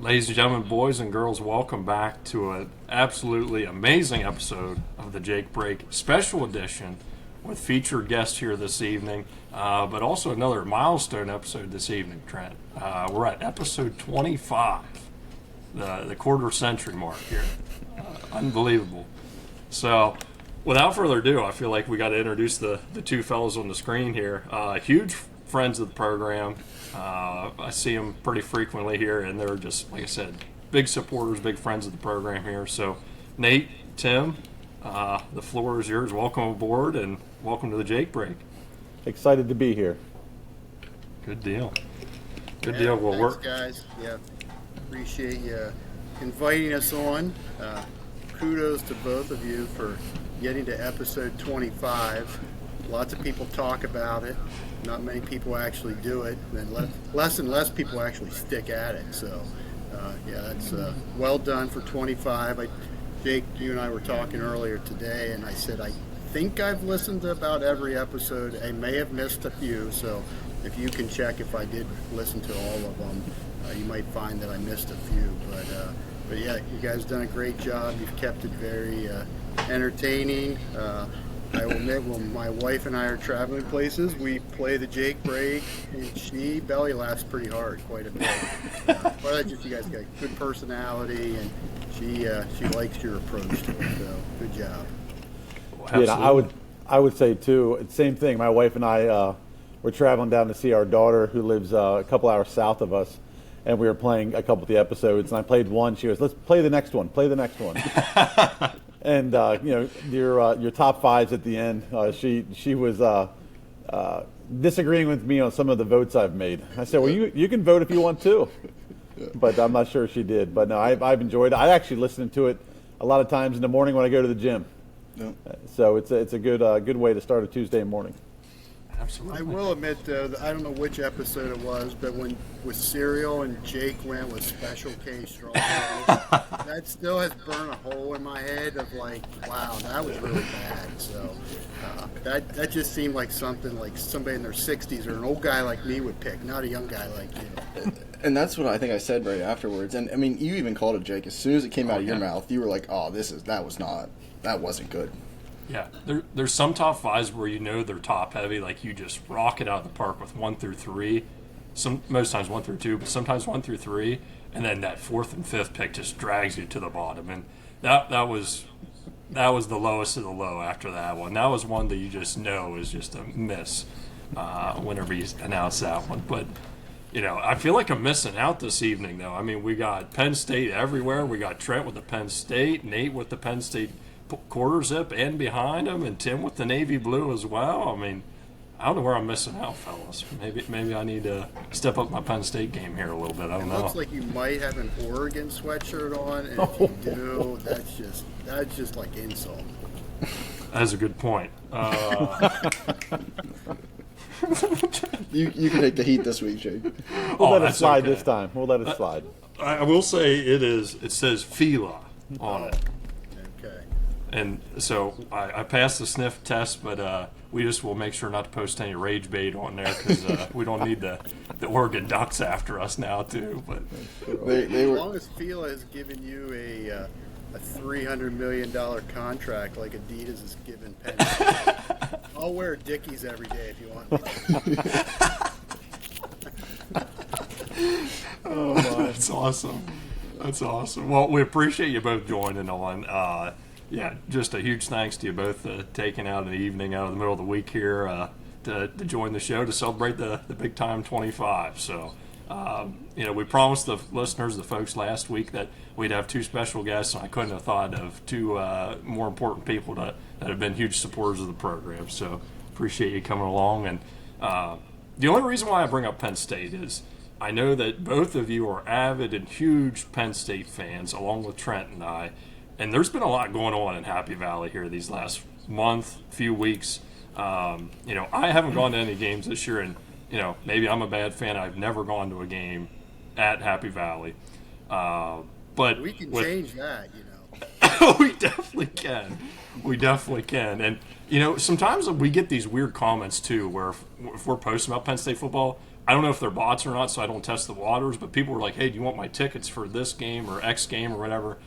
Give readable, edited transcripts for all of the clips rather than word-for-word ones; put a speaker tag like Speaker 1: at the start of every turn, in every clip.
Speaker 1: Ladies and gentlemen, boys and girls, welcome back to an absolutely amazing episode of the Jake Break Special Edition with featured guests here this evening, but also another milestone episode this evening, Trent. We're at episode 25, the quarter century mark here. Unbelievable. So, without further ado, I feel like we got to introduce the two fellows on the screen here. Huge friends of the program. I see them pretty frequently here, and they're just, like I said, big supporters, big friends of the program here. So, Nate, Tim, the floor is yours. Welcome aboard, and welcome to the Jake Break.
Speaker 2: Excited to be here.
Speaker 1: Good deal. Good deal. Well,
Speaker 3: thanks, guys. Yeah, appreciate you inviting us on. Kudos to both of you for getting to episode 25. Lots of people talk about it. Not many people actually do it, and less and less people actually stick at it. So, that's well done for 25. Jake, you and I were talking earlier today, and I said I think I've listened to about every episode. I may have missed a few, so if you can check if I did listen to all of them, you might find that I missed a few. But yeah, you guys done a great job. You've kept it very entertaining. I will admit, when my wife and I are traveling places, we play the Jake Break, and she belly laughs pretty hard, quite a bit. But that's just, you guys got good personality, and she likes your approach to it. So good job.
Speaker 2: Yeah, I would say too. Same thing. My wife and I were traveling down to see our daughter, who lives a couple hours south of us, and we were playing a couple of the episodes. And I played one. She goes, "Let's play the next one. Play the next one." And your top fives at the end. She was disagreeing with me on some of the votes I've made. I said, "Well, you can vote if you want to," but I'm not sure she did. But no, I've enjoyed it. I actually listen to it a lot of times in the morning when I go to the gym. Yep. So it's a good way to start a Tuesday morning.
Speaker 1: Absolutely.
Speaker 3: I will admit, though, I don't know which episode it was, but when with cereal and Jake went with Special K strawberries, that still has burned a hole in my head of like, wow, that was really bad. So that just seemed like something like somebody in their 60s or an old guy like me would pick, not a young guy like you.
Speaker 4: And that's what I think I said right afterwards. And I mean, you even called it, Jake. As soon as it came out of your mouth, you were like, "Oh, that wasn't good."
Speaker 1: Yeah, there's some top fives where you know they're top heavy, like you just rock it out of the park with 1 through 3. Most times 1 through 2, but sometimes 1 through 3, and then that 4th and 5th pick just drags you to the bottom. And that was the lowest of the low after that one. That was one that you just know is just a miss whenever you announce that one. But I feel like I'm missing out this evening, though. I mean, we got Penn State everywhere. We got Trent with the Penn State, Nate with the Penn State quarter zip and behind him, and Tim with the navy blue as well. I mean, I don't know where I'm missing out, fellas. Maybe I need to step up my Penn State game here a little bit. I don't know.
Speaker 3: It looks like you might have an Oregon sweatshirt on, and if you do, that's just like insult.
Speaker 1: That's a good point.
Speaker 4: You can take the heat this week, Jake.
Speaker 2: We'll let it slide this time. We'll let it slide.
Speaker 1: I will say it says Fila on it. And so I passed the sniff test, but we just will make sure not to post any rage bait on there because we don't need the Oregon Ducks after us now, too. But
Speaker 3: as long as Fila has given you a $300 million contract like Adidas has given Penn State, I'll wear Dickies every day if you want me.
Speaker 1: Oh, that's awesome. That's awesome. Well, we appreciate you both joining on. Yeah, just a huge thanks to you both taking out an evening out of the middle of the week here to join the show to celebrate the big time 25. So, we promised the listeners, the folks last week that we'd have two special guests, and I couldn't have thought of two more important people that have been huge supporters of the program. So, appreciate you coming along. And the only reason why I bring up Penn State is I know that both of you are avid and huge Penn State fans, along with Trent and I. And there's been a lot going on in Happy Valley here these last month, few weeks. I haven't gone to any games this year, and maybe I'm a bad fan. I've never gone to a game at Happy Valley. But
Speaker 3: we can change that,
Speaker 1: We definitely can. We definitely can. And sometimes we get these weird comments too, where if we're posting about Penn State football, I don't know if they're bots or not, so I don't test the waters. But people were like, "Hey, do you want my tickets for this game or X game or whatever?"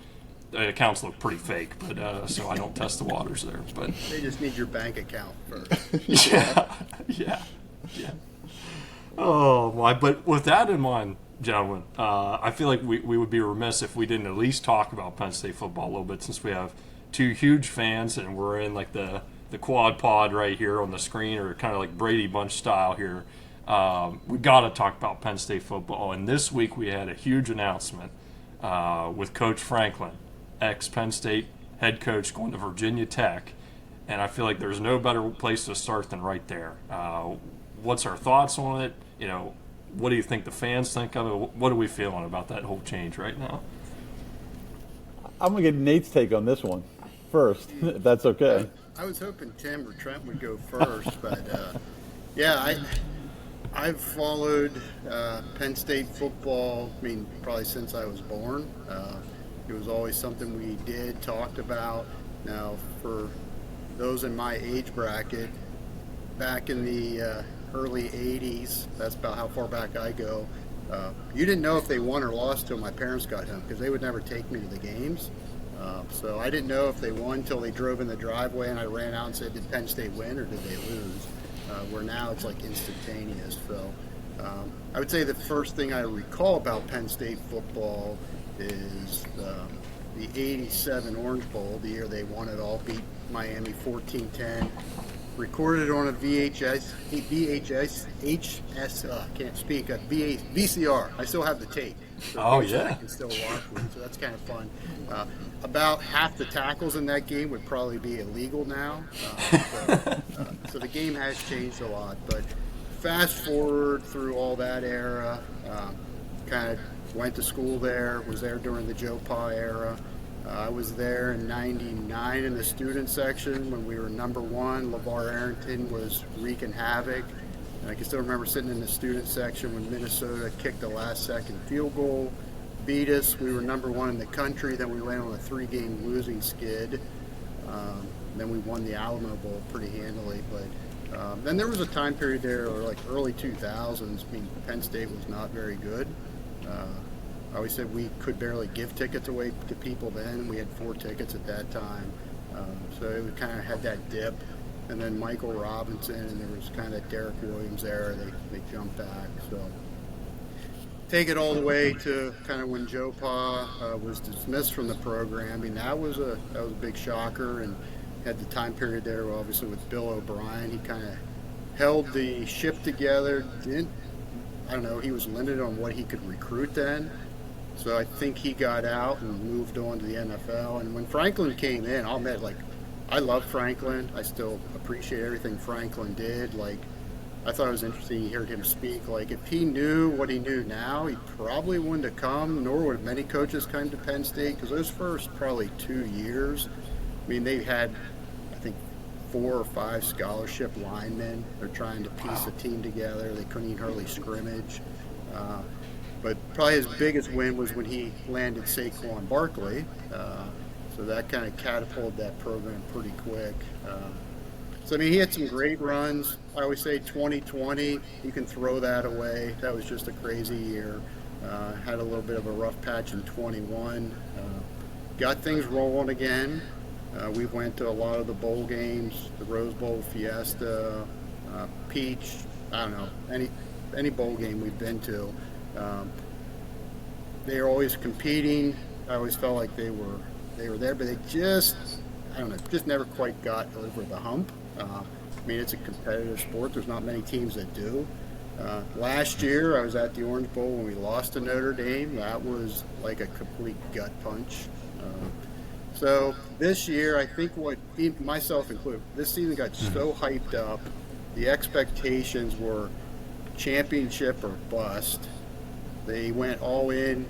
Speaker 1: The accounts look pretty fake, but so I don't test the waters there. But
Speaker 3: they just need your bank account first.
Speaker 1: yeah. Oh my! But with that in mind, gentlemen, I feel like we would be remiss if we didn't at least talk about Penn State football a little bit, since we have two huge fans and we're in like the quad pod right here on the screen, or kind of like Brady Bunch style here. We got to talk about Penn State football, and this week we had a huge announcement with Coach Franklin, ex-Penn State head coach, going to Virginia Tech, and I feel like there's no better place to start than right there. What's our thoughts on it? What do you think the fans think of it? What are we feeling about that whole change right now?
Speaker 2: I'm going to get Nate's take on this one first, if that's okay.
Speaker 3: I was hoping Tim or Trent would go first, but I've followed Penn State football, probably since I was born. It was always something we talked about. Now, for those in my age bracket, back in the early 80s, that's about how far back I go, you didn't know if they won or lost till my parents got home, because they would never take me to the games. So I didn't know if they won till they drove in the driveway and I ran out and said, did Penn State win or did they lose? Where now it's like instantaneous. So I would say the first thing I recall about Penn State football is the 87 Orange Bowl, the year they won it all, beat Miami 14-10. Recorded on a VCR. I still have the tape. So
Speaker 1: oh, yeah.
Speaker 3: I can still watch it, so that's kind of fun. About half the tackles in that game would probably be illegal now. So the game has changed a lot. But fast forward through all that era, kind of went to school there, was there during the Joe Pa era. I was there in '99 in the student section when we were number one. LeVar Arrington was wreaking havoc. And I can still remember sitting in the student section when Minnesota kicked the last-second field goal, beat us. We were number one in the country. Then we went on a 3-game losing skid. Then we won the Alamo Bowl pretty handily. But then there was a time period there, like early 2000s. Penn State was not very good. I always said we could barely give tickets away to people then. We had 4 tickets at that time. So it kind of had that dip. And then Michael Robinson, and there was kind of Derek Williams there. They jumped back. So take it all the way to kind of when Joe Pa was dismissed from the program. That was a big shocker, and had the time period there, obviously, with Bill O'Brien. He kind of held the ship together. He was limited on what he could recruit then. So I think he got out and moved on to the NFL. And when Franklin came in, I'll admit, I love Franklin. I still appreciate everything Franklin did. I thought it was interesting to hear him speak. If he knew what he knew now, he probably wouldn't have come, nor would many coaches come to Penn State, because those first probably 2 years, they had, I think, 4 or 5 scholarship linemen. They're trying to piece a team together. They couldn't even hardly scrimmage. But probably his biggest win was when he landed Saquon Barkley. So that kind of catapulted that program pretty quick. He had some great runs. I always say 2020, you can throw that away. That was just a crazy year. Had a little bit of a rough patch in 21. Got things rolling again. We went to a lot of the bowl games, the Rose Bowl, Fiesta, Peach, I don't know, any bowl game we've been to. They were always competing. I always felt like they were there, but they just never quite got over the hump. It's a competitive sport. There's not many teams that do. Last year, I was at the Orange Bowl when we lost to Notre Dame. That was like a complete gut punch. So this year, I think myself included, this season got so hyped up. The expectations were championship or bust. They went all in.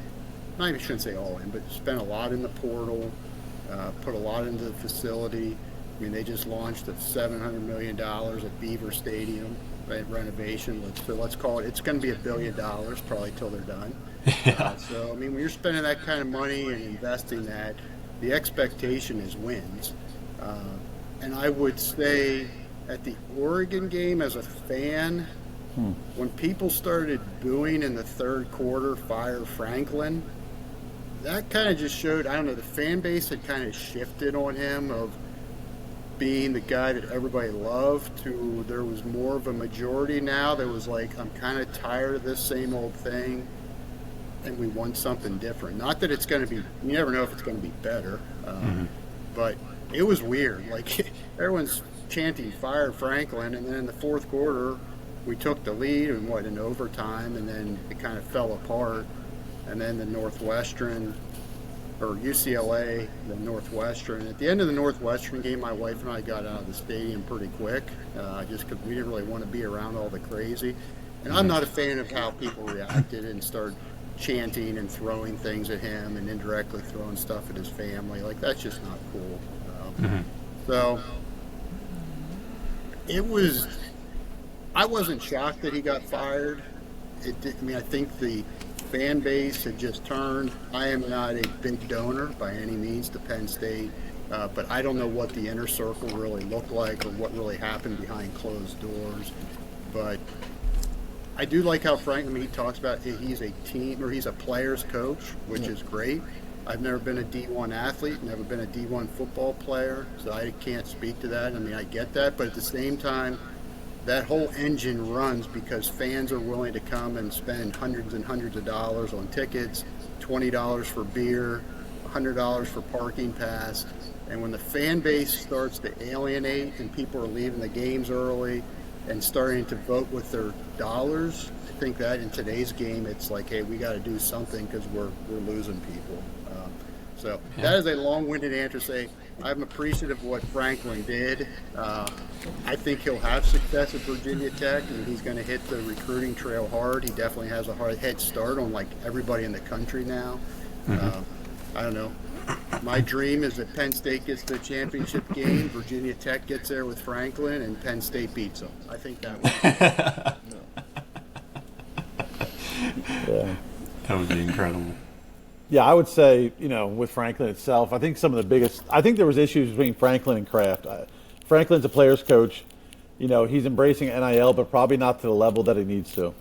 Speaker 3: I shouldn't say all in, but spent a lot in the portal, put a lot into the facility. They just launched at $700 million at Beaver Stadium renovation. Let's call it. It's going to be $1 billion probably till they're done.
Speaker 1: Yeah.
Speaker 3: When you're spending that kind of money and investing that, the expectation is wins. And I would say at the Oregon game, as a fan, when people started booing in the third quarter, fire Franklin, that kind of just showed, I don't know, the fan base had kind of shifted on him of being the guy that everybody loved to there was more of a majority now that was like, I'm kind of tired of this same old thing and we want something different. Not that it's going to be, you never know if it's going to be better, but it was weird. Like, everyone's chanting fire Franklin, and then in the fourth quarter, we took the lead in overtime, and then it kind of fell apart. And then the Northwestern, or UCLA, the Northwestern. At the end of the Northwestern game, my wife and I got out of the stadium pretty quick, just because we didn't really want to be around all the crazy. And I'm not a fan of how people reacted and started chanting and throwing things at him and indirectly throwing stuff at his family. Like, that's just not cool. So it was, I wasn't shocked that he got fired. I think the fan base had just turned. I am not a big donor by any means to Penn State, but I don't know what the inner circle really looked like or what really happened behind closed doors. But I do like how he talks about he's a team, or he's a player's coach, which is great. I've never been a D1 athlete, never been a D1 football player, so I can't speak to that. I mean, I get that, but at the same time, that whole engine runs because fans are willing to come and spend hundreds and hundreds of dollars on tickets, $20 for beer, $100 for parking pass. And when the fan base starts to alienate and people are leaving the games early and starting to vote with their dollars, I think that in today's game, it's like, hey, we got to do something because we're losing people. That is a long-winded answer to say I'm appreciative of what Franklin did. I think he'll have success at Virginia Tech, and he's going to hit the recruiting trail hard. He definitely has a hard head start on like everybody in the country now. I don't know. My dream is that Penn State gets to the championship game, Virginia Tech gets there with Franklin, and Penn State beats them. I think that would
Speaker 1: That would be incredible.
Speaker 2: Yeah, I would say, with Franklin itself, I think there was issues between Franklin and Kraft. Franklin's a player's coach. He's embracing NIL, but probably not to the level that he needs to.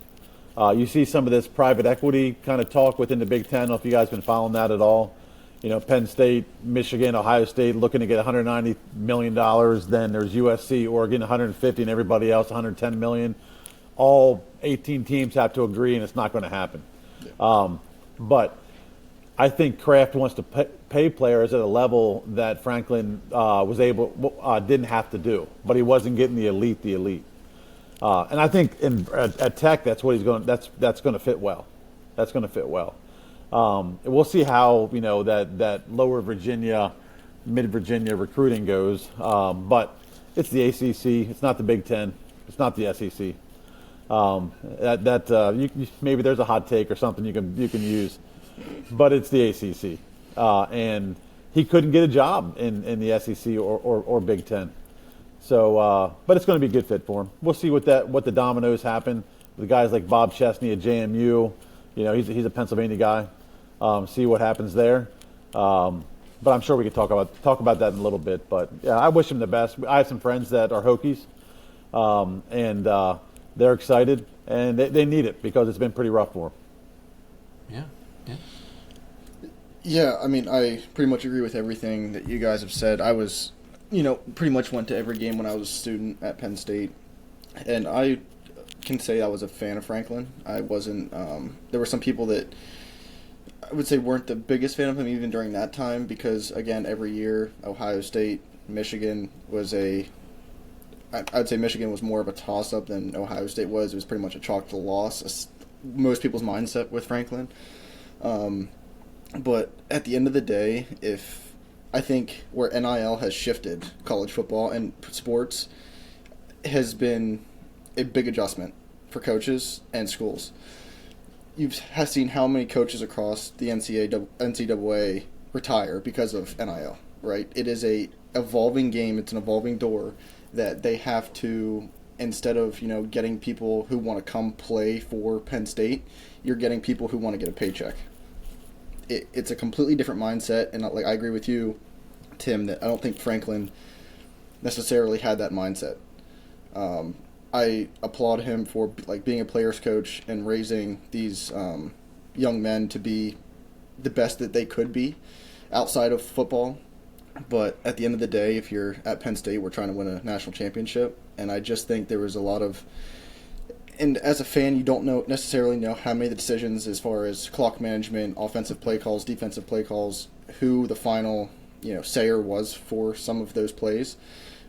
Speaker 2: You see some of this private equity kind of talk within the Big Ten. I don't know if you guys have been following that at all. Penn State, Michigan, Ohio State looking to get $190 million. Then there's USC, Oregon, $150, and everybody else $110 million. All 18 teams have to agree, and it's not going to happen. But I think Kraft wants to pay players at a level that Franklin didn't have to do, but he wasn't getting the elite. And I think at Tech, that's what he's going. That's going to fit well. That's going to fit well. We'll see how that lower Virginia, mid Virginia recruiting goes. But it's the ACC. It's not the Big Ten. It's not the SEC. Maybe there's a hot take or something you can use. But it's the ACC, and he couldn't get a job in the SEC or Big Ten. So, but it's going to be a good fit for him. We'll see what the dominoes happen. The guys like Bob Chesney at JMU, he's a Pennsylvania guy. See what happens there. But I'm sure we could talk about that in a little bit. But yeah, I wish him the best. I have some friends that are Hokies, and they're excited and they need it because it's been pretty rough for them.
Speaker 4: Yeah, I mean, I pretty much agree with everything that you guys have said. I was, pretty much went to every game when I was a student at Penn State, and I can say I was a fan of Franklin. I wasn't, there were some people that I would say weren't the biggest fan of him even during that time because, again, every year, Ohio State, Michigan was I'd say Michigan was more of a toss-up than Ohio State was. It was pretty much a chalk to loss, most people's mindset with Franklin. But at the end of the day, I think where NIL has shifted college football and sports has been a big adjustment for coaches and schools. You've seen how many coaches across the NCAA retire because of NIL, right? It is a evolving game. It's an evolving door that they have to, instead of, getting people who want to come play for Penn State, you're getting people who want to get a paycheck. It's a completely different mindset, and I agree with you, Tim, that I don't think Franklin necessarily had that mindset. I applaud him for like being a player's coach and raising these young men to be the best that they could be outside of football. But at the end of the day, if you're at Penn State, we're trying to win a national championship, and I just think there was a lot of, and as a fan, you don't necessarily know how many of the decisions as far as clock management, offensive play calls, defensive play calls, who the final sayer was for some of those plays.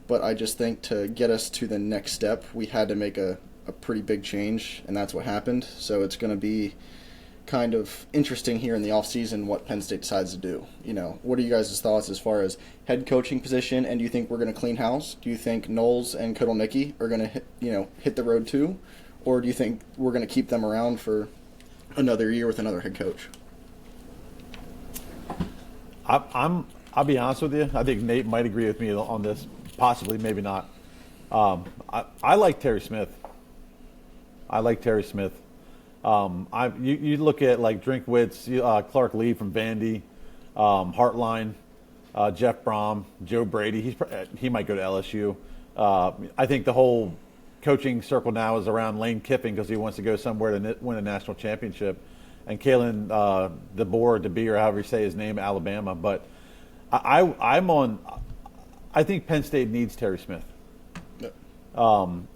Speaker 4: But I just think to get us to the next step, we had to make a pretty big change, and that's what happened. So it's going to be kind of interesting here in the offseason what Penn State decides to do. What are you guys' thoughts as far as head coaching position, and do you think we're going to clean house? Do you think Knowles and Kotelnicki are going to hit the road too? Or do you think we're going to keep them around for another year with another head coach?
Speaker 2: I'll be honest with you. I think Nate might agree with me on this. Possibly, maybe not. I like Terry Smith. You look at like Drinkwitz, Clark Lee from Vandy, Hartline, Jeff Brom, Joe Brady. He might go to LSU. I think the whole coaching circle now is around Lane Kiffin because he wants to go somewhere to win a national championship, and Kalen DeBoer, or however you say his name, Alabama. But I think Penn State needs Terry Smith, and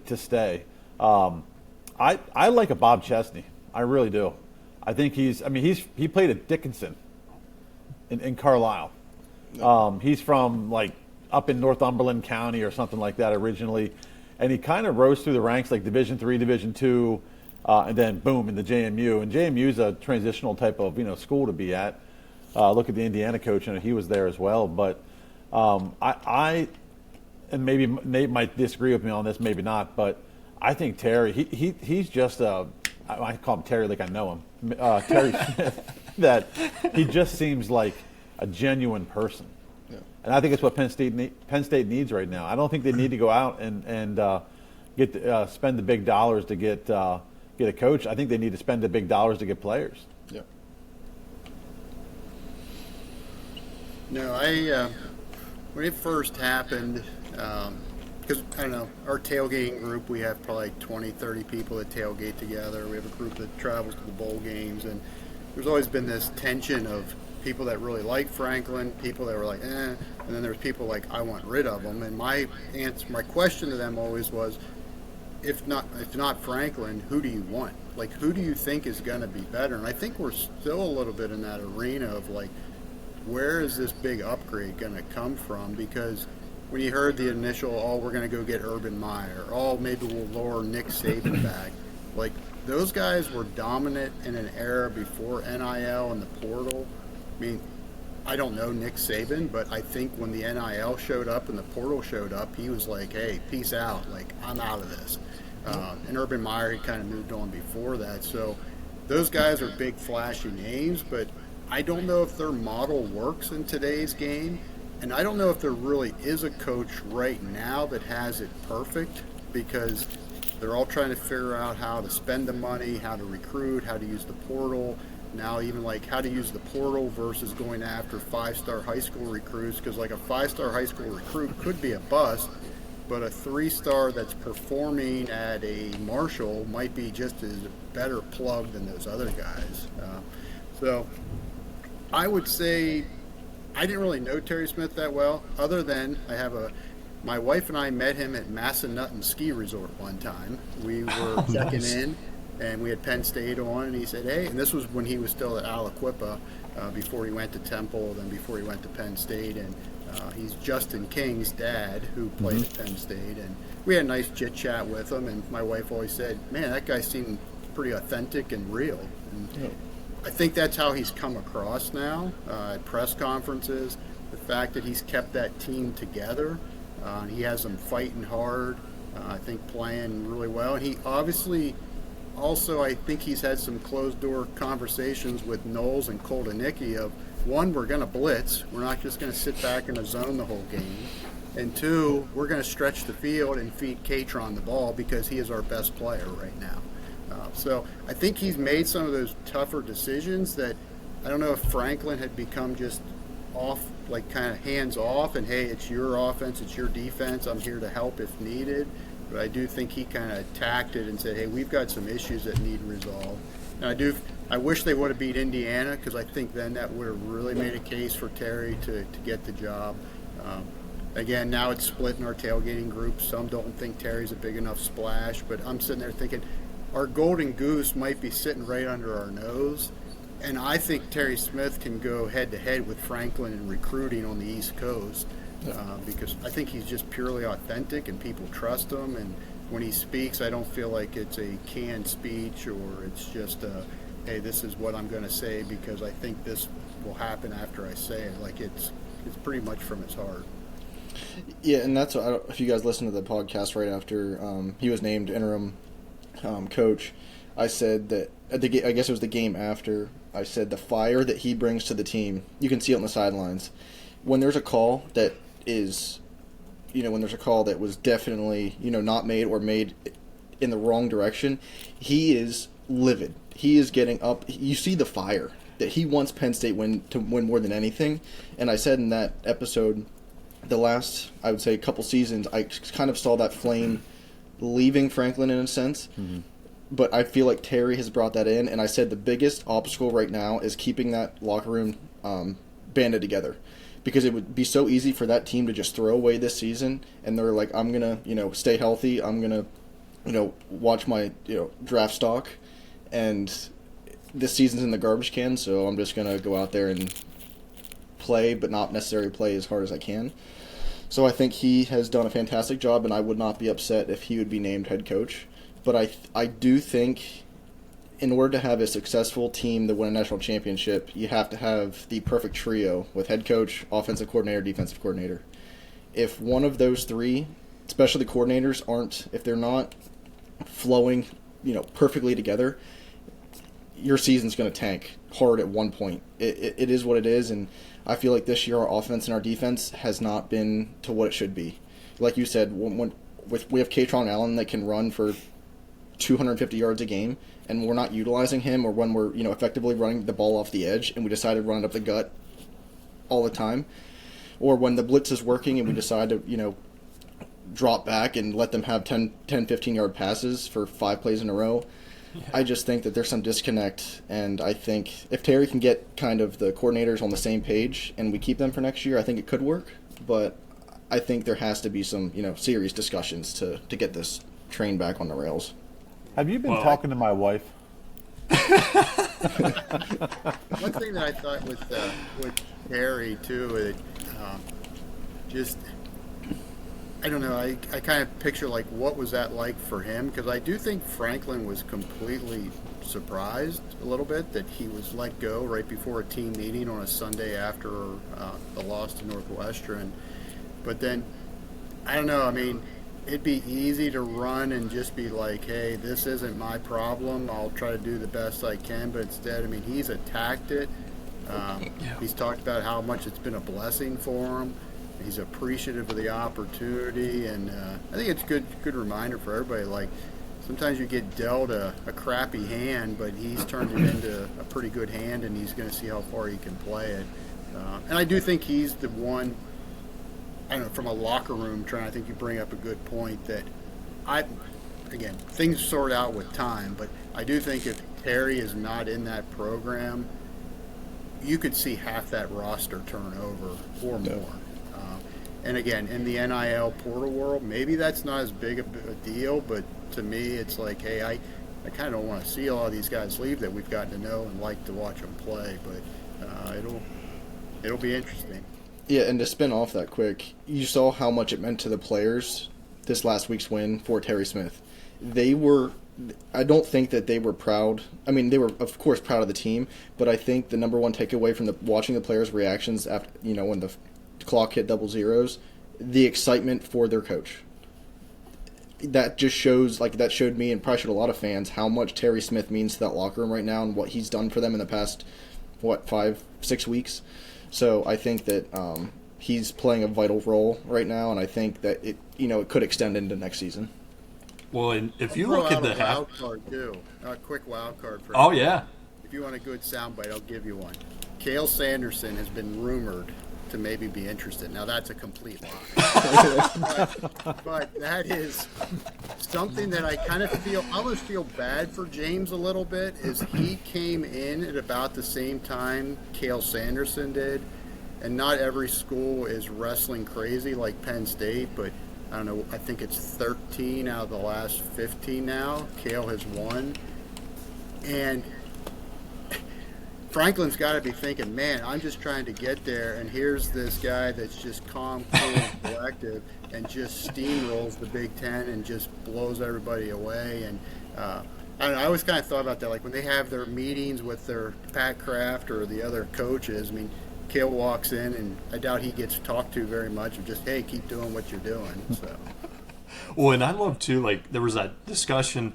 Speaker 2: to stay. I like a Bob Chesney. I really do. I think he played at Dickinson in Carlisle. He's from like up in Northumberland County or something like that originally, and he kind of rose through the ranks like Division III, Division II, and then boom in the JMU. And JMU is a transitional type of school to be at. Look at the Indiana coach, and he was there as well. But and maybe Nate might disagree with me on this, maybe not, but I think Terry, he's just I call him Terry like I know him, Terry Smith, that he just seems like a genuine person. Yeah. And I think it's what Penn State needs right now. I don't think they need to go out and spend the big dollars to get a coach. I think they need to spend the big dollars to get players.
Speaker 4: Yeah.
Speaker 3: No, when it first happened, because, I don't know, our tailgating group, we have probably 20, 30 people that tailgate together. We have a group that travels to the bowl games, and there's always been this tension of people that really like Franklin, people that were like, and then there's people like, I want rid of him. And my question to them always was, if not Franklin, who do you want? Like, who do you think is going to be better? And I think we're still a little bit in that arena of, like, where is this big upgrade going to come from? Because when you heard the initial, we're going to go get Urban Meyer, maybe we'll lure Nick Saban back, like, those guys were dominant in an era before NIL and the portal. I mean, I don't know Nick Saban, but I think when the NIL showed up and the portal showed up, he was like, hey, peace out, like, I'm out of this. And Urban Meyer, he kind of moved on before that. So those guys are big, flashy names, but I don't know if their model works in today's game, and I don't know if there really is a coach right now that has it perfect, because they're all trying to figure out how to spend the money, how to recruit, how to use the portal, now even like how to use the portal versus going after 5-star high school recruits, because like a 5-star high school recruit could be a bust, but a 3-star that's performing at a Marshall might be just as better plug than those other guys. So I would say I didn't really know Terry Smith that well, other than my wife and I met him at Massanutten Ski Resort one time. We were checking in, and we had Penn State on, and he said, hey, and this was when he was still at Aliquippa, before he went to Temple, then before he went to Penn State, and he's Justin King's dad, who played at Penn State, and we had a nice chit chat with him, and my wife always said, man, that guy seemed pretty authentic and real. And I think that's how he's come across now at press conferences, the fact that he's kept that team together. He has them fighting hard, I think playing really well. And he obviously also, I think he's had some closed-door conversations with Knowles and Kotelnicki of, one, we're going to blitz. We're not just going to sit back in a zone the whole game. And two, we're going to stretch the field and feed Catron the ball because he is our best player right now. So I think he's made some of those tougher decisions that I don't know if Franklin had become just off, like kind of hands off, and hey, it's your offense, it's your defense, I'm here to help if needed. but I do think he kind of attacked it and said, hey, we've got some issues that need resolved. And I wish they would have beat Indiana, because I think then that would have really made a case for Terry to get the job. Again, now it's split in our tailgating group. Some don't think Terry's a big enough splash, but I'm sitting there thinking our golden goose might be sitting right under our nose. And I think Terry Smith can go head-to-head with Franklin in recruiting on the East Coast, because I think he's just purely authentic and people trust him. And when he speaks, I don't feel like it's a canned speech or it's just hey, this is what I'm going to say because I think this will happen after I say it. Like it's pretty much from his heart.
Speaker 4: Yeah, and that's if you guys listened to the podcast right after he was named interim coach, I said that I guess it was the game after. I said the fire that he brings to the team, you can see it on the sidelines. When there's a call that is, when there's a call that was definitely not made or made in the wrong direction, he is livid. He is getting up. You see the fire that he wants Penn State to win more than anything. And I said in that episode, the last, I would say, couple seasons, I kind of saw that flame leaving Franklin in a sense. Mm-hmm. But I feel like Terry has brought that in, and I said the biggest obstacle right now is keeping that locker room banded together. Because it would be so easy for that team to just throw away this season, and they're like, I'm going to, stay healthy, I'm going to, watch my, draft stock, and this season's in the garbage can, so I'm just going to go out there and play, but not necessarily play as hard as I can. So I think he has done a fantastic job, and I would not be upset if he would be named head coach. But I do think in order to have a successful team that win a national championship, you have to have the perfect trio with head coach, offensive coordinator, defensive coordinator. If one of those three, especially the coordinators, if they're not flowing, perfectly together, your season's going to tank hard at one point. It is what it is, and I feel like this year our offense and our defense has not been to what it should be. Like you said, we have Katron Allen that can run for 250 yards a game, and we're not utilizing him, or when we're effectively running the ball off the edge and we decide to run it up the gut all the time, or when the blitz is working and we decide to drop back and let them have 10 15 yard passes for 5 plays in a row. Yeah. I just think that there's some disconnect, and I think if Terry can get kind of the coordinators on the same page and we keep them for next year, I think it could work. But I think there has to be some serious discussions to get this train back on the rails.
Speaker 2: Have you been talking to my wife?
Speaker 3: One thing that I thought with Terry too, I don't know. I kind of picture like what was that like for him, because I do think Franklin was completely surprised a little bit that he was let go right before a team meeting on a Sunday after the loss to Northwestern. But then I don't know. I mean, it'd be easy to run and just be like, hey, this isn't my problem. I'll try to do the best I can. But instead, I mean, he's attacked it. He's talked about how much it's been a blessing for him. He's appreciative of the opportunity. And I think it's a good reminder for everybody. Like, sometimes you get dealt a crappy hand, but he's turned it into a pretty good hand, and he's going to see how far he can play it. And I do think he's the one, I don't know, from a locker room I think you bring up a good point that again, things sort out with time, but I do think if Terry is not in that program, you could see half that roster turn over or more. And again, in the NIL portal world, maybe that's not as big a deal, but to me, it's like, hey, I kind of don't want to see all of these guys leave that we've gotten to know and like to watch them play, but it'll be interesting.
Speaker 4: Yeah, and to spin off that quick, you saw how much it meant to the players this last week's win for Terry Smith. I don't think that they were proud. I mean, they were, of course, proud of the team, but I think the number one takeaway from watching the players' reactions after, when the clock hit double zeros, the excitement for their coach. That just that showed me, and probably showed a lot of fans, how much Terry Smith means to that locker room right now and what he's done for them in the past, 5-6 weeks. So I think that he's playing a vital role right now, and I think that it could extend into next season.
Speaker 1: Well, and if you look at the
Speaker 3: wild card too, a quick wild card for.
Speaker 1: Oh yeah.
Speaker 3: If you want a good soundbite, I'll give you one. Cale Sanderson has been rumored to maybe be interested. Now that's a complete lie. but that is something that I kind of feel, I almost feel bad for James a little bit, is he came in at about the same time Cale Sanderson did. And not every school is wrestling crazy like Penn State, but I don't know, I think it's 13 out of the last 15 now. Cale has won. And Franklin's got to be thinking, man, I'm just trying to get there, and here's this guy that's just calm, cool, and collective, and just steamrolls the Big Ten and just blows everybody away. And I don't know, I always kind of thought about that, like when they have their meetings with their Pat Kraft or the other coaches. I mean, Cale walks in, and I doubt he gets talked to very much, of just, hey, keep doing what you're doing. So.
Speaker 1: Well, and I love, too, like, there was that discussion,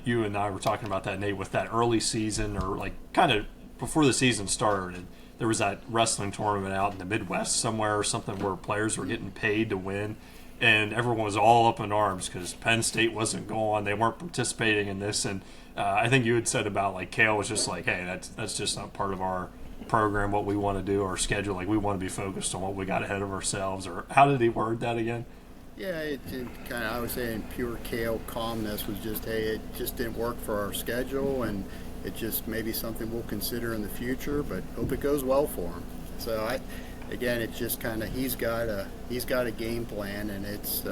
Speaker 1: you and I were talking about that, Nate, with that early season, or, like, kind of before the season started. There was that wrestling tournament out in the Midwest somewhere or something where players were getting paid to win, and everyone was all up in arms because Penn State wasn't going. They weren't participating in this, and I think you had said about, like, Cale was just like, hey, that's just not part of our program, what we want to do, our schedule. Like, we want to be focused on what we got ahead of ourselves. Or how did he word that again?
Speaker 3: Yeah, it kind of, I was saying pure Cale calmness was just, hey, it just didn't work for our schedule, and it just maybe something we'll consider in the future, but hope it goes well for him. So again, it's just kind of, he's got a game plan, and it's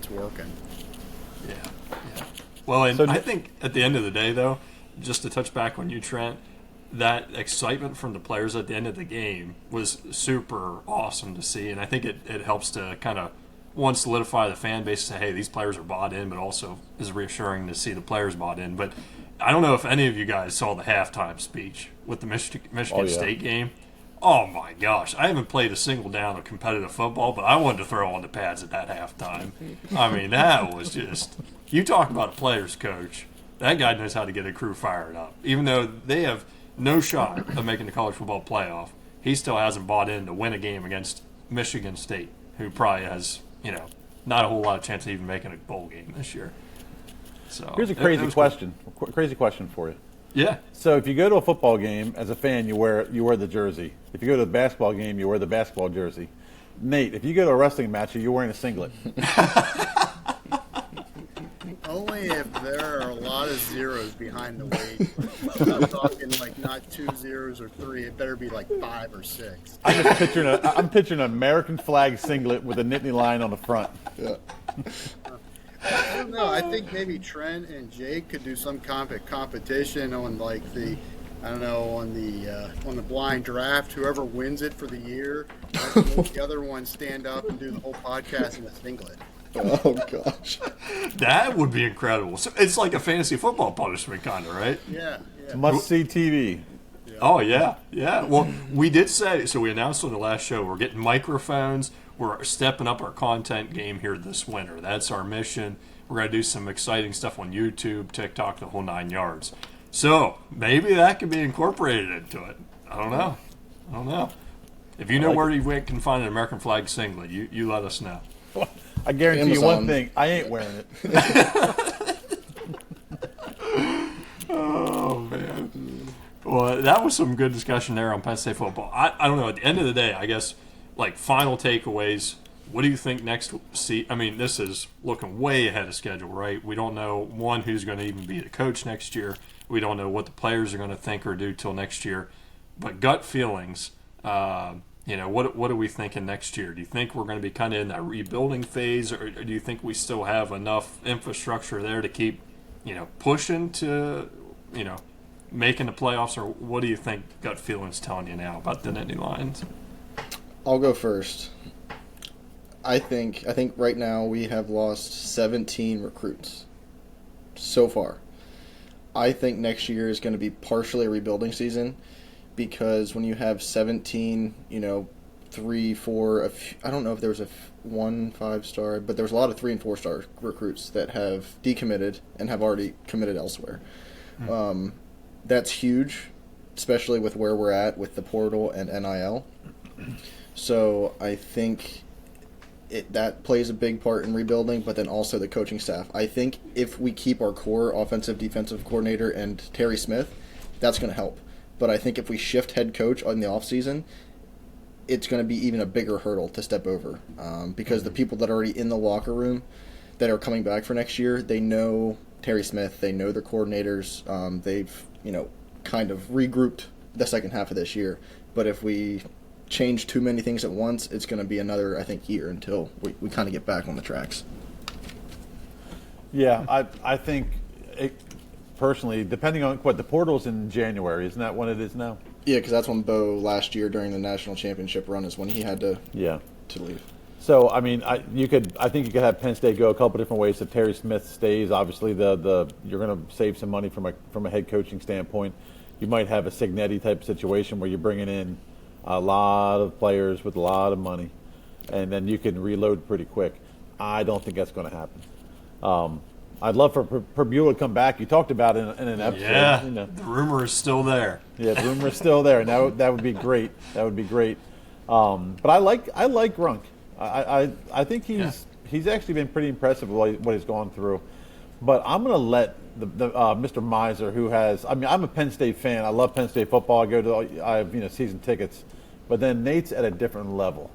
Speaker 3: working.
Speaker 1: Yeah. Well, and I think at the end of the day, though, just to touch back on you, Trent, that excitement from the players at the end of the game was super awesome to see, and I think it helps to kind of, one, solidify the fan base, say, hey, these players are bought in, but also is reassuring to see the players bought in. But I don't know if any of you guys saw the halftime speech with the Michigan State game. Oh, my gosh. I haven't played a single down of competitive football, but I wanted to throw on the pads at that halftime. I mean, that was just – you talk about a player's coach. That guy knows how to get a crew fired up. Even though they have – no shot of making the college football playoff, he still hasn't bought in to win a game against Michigan State, who probably has, not a whole lot of chance of even making a bowl game this year. So
Speaker 2: here's a crazy question. Cool. Crazy question for you.
Speaker 1: Yeah.
Speaker 2: So if you go to a football game as a fan, you wear the jersey. If you go to a basketball game, you wear the basketball jersey. Nate, if you go to a wrestling match, you're wearing a singlet.
Speaker 3: Only if there are a lot of zeros behind the weight. I'm talking like not 2 zeros or 3. It better be like 5 or 6.
Speaker 2: I'm picturing an American flag singlet with a Nittany lion on the front.
Speaker 4: Yeah.
Speaker 3: I don't know. I think maybe Trent and Jake could do some competition on like on the blind draft. Whoever wins it for the year, the other one stand up and do the whole podcast in a singlet.
Speaker 4: Oh, gosh.
Speaker 1: That would be incredible. So it's like a fantasy football punishment kind of, right?
Speaker 3: Yeah.
Speaker 2: Must-see TV.
Speaker 3: Yeah.
Speaker 1: Oh, yeah. Well, we did say, so we announced on the last show, we're getting microphones. We're stepping up our content game here this winter. That's our mission. We're going to do some exciting stuff on YouTube, TikTok, the whole 9 yards. So maybe that could be incorporated into it. I don't know. If you know where you can find an American flag singlet, you let us know.
Speaker 2: I guarantee
Speaker 4: Amazon.
Speaker 2: you one thing, I ain't wearing it.
Speaker 1: Oh, man. Well, that was some good discussion there on Penn State football. I don't know. At the end of the day, I guess, like, final takeaways, what do you think next – I mean, this is looking way ahead of schedule, right? We don't know, one, who's going to even be the coach next year. We don't know what the players are going to think or do till next year. But gut feelings – what are we thinking next year? Do you think we're going to be kind of in that rebuilding phase, or do you think we still have enough infrastructure there to keep, pushing to, making the playoffs, or what do you think gut feeling's telling you now about the Nittany Lions?
Speaker 4: I'll go first. I think right now we have lost 17 recruits so far. I think next year is going to be partially a rebuilding season. Because when you have 17, 3, 4, I don't know if there was 1 5-star, but there was a lot of 3 and 4-star recruits that have decommitted and have already committed elsewhere. Mm-hmm. That's huge, especially with where we're at with the portal and NIL. So I think that plays a big part in rebuilding, but then also the coaching staff. I think if we keep our core offensive, defensive coordinator and Terry Smith, that's going to help. But I think if we shift head coach in the offseason, it's going to be even a bigger hurdle to step over because the people that are already in the locker room that are coming back for next year, they know Terry Smith, they know their coordinators, they've kind of regrouped the second half of this year. But if we change too many things at once, it's going to be another, I think, year until we kind of get back on the tracks.
Speaker 2: Yeah, I think personally, depending on what the portal's in January, isn't that when it is now?
Speaker 4: Yeah, because that's when Bo last year during the national championship run is when he had to leave.
Speaker 2: So I mean, I think you could have Penn State go a couple different ways. If Terry Smith stays, obviously you're going to save some money from a head coaching standpoint. You might have a Signetti type situation where you're bringing in a lot of players with a lot of money, and then you can reload pretty quick. I don't think that's going to happen. I'd love for Purdue to come back. You talked about it in an episode.
Speaker 1: Yeah, the rumor is still there.
Speaker 2: Yeah, the rumor is still there, and that would be great. That would be great. But I like Grunk. I think he's actually been pretty impressive with what he's gone through. But I'm going to let the Mr. Miser, who has, I'm a Penn State fan. I love Penn State football. I have season tickets. But then Nate's at a different level.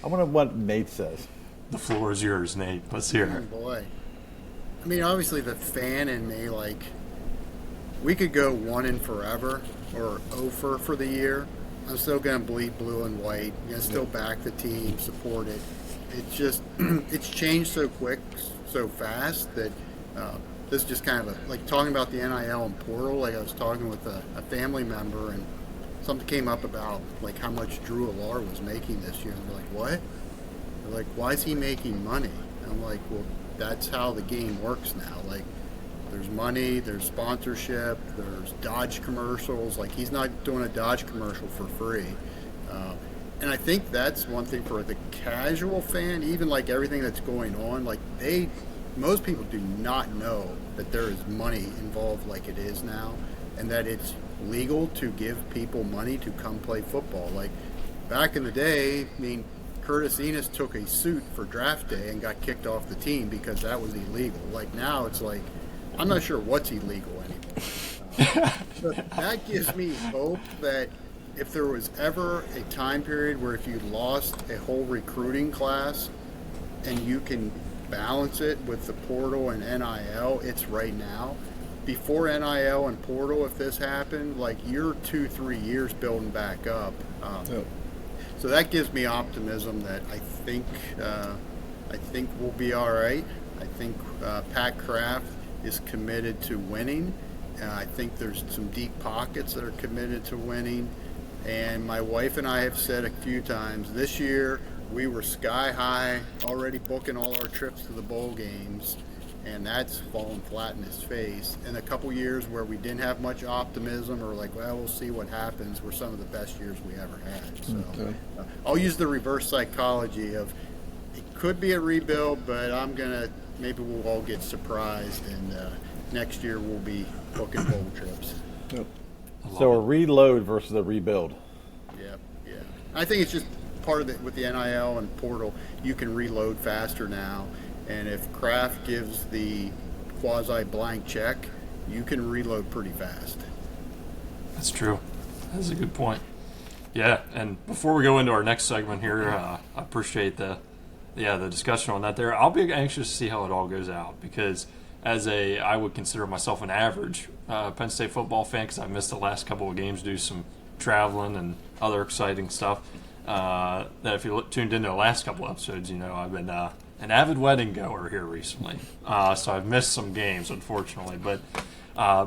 Speaker 2: I wonder what Nate says.
Speaker 1: The floor is yours, Nate. Let's hear it.
Speaker 3: Oh, boy. I mean, obviously the fan in me, we could go 1 and forever or 0 for the year. I'm still going to bleed blue and white. I'm going to still back the team, support it. It's just, it's changed so quick, so fast that this is just kind of like talking about the NIL and portal. I was talking with a family member, and something came up about how much Drew Allard was making this year. And they're like, what? They're like, why is he making money? And I'm like, well, that's how the game works now. There's money, there's sponsorship, there's Dodge commercials. He's not doing a Dodge commercial for free. And I think that's one thing for the casual fan, even everything that's going on, most people do not know that there is money involved like it is now, and that it's legal to give people money to come play football. Back in the day, I mean, Curtis Enos took a suit for draft day and got kicked off the team because that was illegal. Now it's I'm not sure what's illegal anymore. So that gives me hope that if there was ever a time period where if you lost a whole recruiting class and you can balance it with the portal and NIL, it's right now. Before NIL and portal, if this happened, you're 2-3 years building back up. So that gives me optimism that I think we'll be all right. I think Pat Kraft is committed to winning. I think there's some deep pockets that are committed to winning. And my wife and I have said a few times this year we were sky high, already booking all our trips to the bowl games, and that's fallen flat in his face. And a couple years where we didn't have much optimism or we'll see what happens, were some of the best years we ever had. So I'll use the reverse psychology of it could be a rebuild, but maybe we'll all get surprised, and next year we'll be booking bowl trips.
Speaker 2: So a reload versus a rebuild.
Speaker 3: Yeah. I think it's just part of it with the NIL and portal. You can reload faster now, and if Kraft gives the quasi-blank check, you can reload pretty fast.
Speaker 1: That's true. That's a good point. Yeah, and before we go into our next segment here, I appreciate the discussion on that there. I'll be anxious to see how it all goes out because I would consider myself an average Penn State football fan because I missed the last couple of games due to some traveling and other exciting stuff. That if you tuned into the last couple episodes, I've been an avid wedding goer here recently. So I've missed some games, unfortunately. But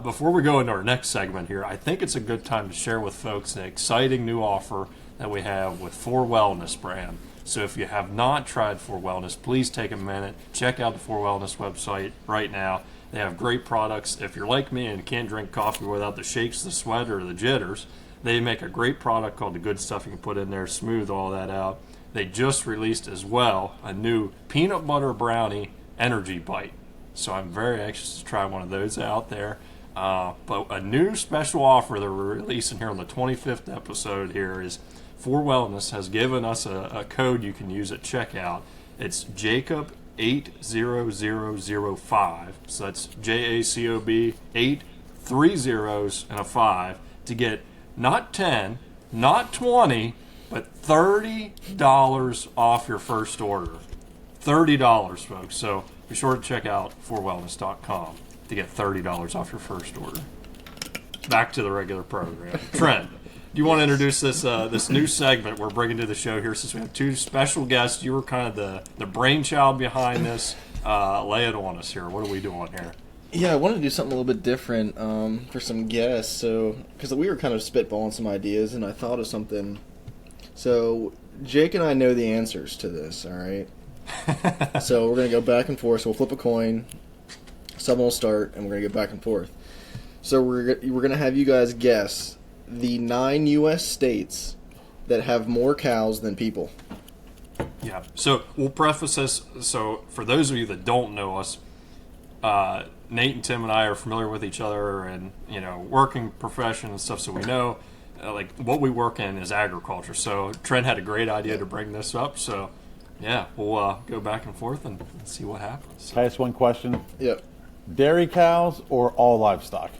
Speaker 1: before we go into our next segment here, I think it's a good time to share with folks an exciting new offer that we have with 4Wellness brand. So if you have not tried 4Wellness, please take a minute, check out the 4Wellness website right now. They have great products. If you're like me and can't drink coffee without the shakes, the sweat, or the jitters, they make a great product called the Good Stuff you can put in there, smooth all that out. They just released as well a new peanut butter brownie energy bite. So I'm very anxious to try one of those out there. But a new special offer that we're releasing here on the 25th episode here is 4Wellness has given us a code you can use at checkout. It's Jacob 80005. So that's JACOB 8 3 zeros and a 5 to get not 10, not 20, but $30 off your first order. $30, folks. So be sure to check out forwellness.com to get $30 off your first order. Back to the regular program. Trent, do you want to introduce this new segment we're bringing to the show here, since we have two special guests? You were kind of the brainchild behind this. Lay it on us here. What are we doing here?
Speaker 4: Yeah, I wanted to do something a little bit different for some guests. So, because we were kind of spitballing some ideas, and I thought of something. So, Jake and I know the answers to this, all right? So, we're going to go back and forth. So, we'll flip a coin. Someone will start, and we're going to go back and forth. So, we're going to have you guys guess the 9 U.S. states that have more cows than people.
Speaker 1: Yeah. So we'll preface this. So for those of you that don't know us, Nate and Tim and I are familiar with each other, and working profession and stuff. So we know, like, what we work in is agriculture. So Trent had a great idea to bring this up. So yeah, we'll go back and forth and see what happens.
Speaker 2: Can I ask one question?
Speaker 4: Yep.
Speaker 2: Dairy cows or all livestock?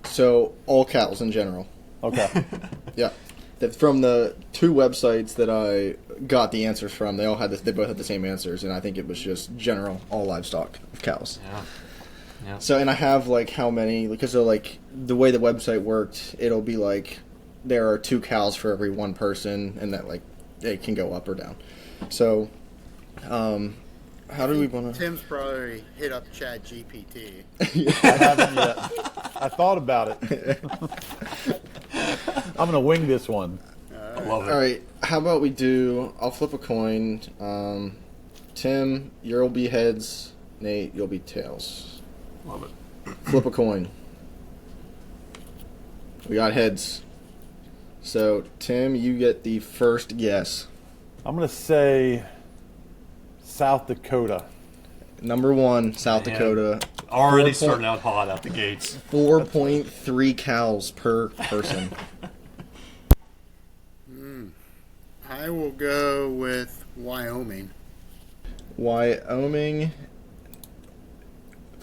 Speaker 4: So all cows in general.
Speaker 2: Okay.
Speaker 4: Yeah. From the 2 websites that I got the answers from, they both had the same answers, and I think it was just general all livestock of cows.
Speaker 1: Yeah. Yeah.
Speaker 4: So, and I have like how many, because so like the way the website worked, it'll be like there are 2 cows for every 1 person, and that like it can go up or down. So, how do we want to?
Speaker 3: Tim's probably hit up Chat GPT.
Speaker 2: I haven't yet. I thought about it. I'm going to wing this one.
Speaker 1: I love it.
Speaker 4: All right, how about we do? I'll flip a coin. Tim, you'll be heads. Nate, you'll be tails.
Speaker 1: Love it.
Speaker 4: Flip a coin. We got heads. So, Tim, you get the first guess.
Speaker 2: I'm going to say South Dakota.
Speaker 4: Number 1, South
Speaker 1: Man.
Speaker 4: Dakota.
Speaker 1: Already starting out hot out the gates.
Speaker 4: 4.3 cows per person.
Speaker 3: I will go with Wyoming.
Speaker 4: Wyoming,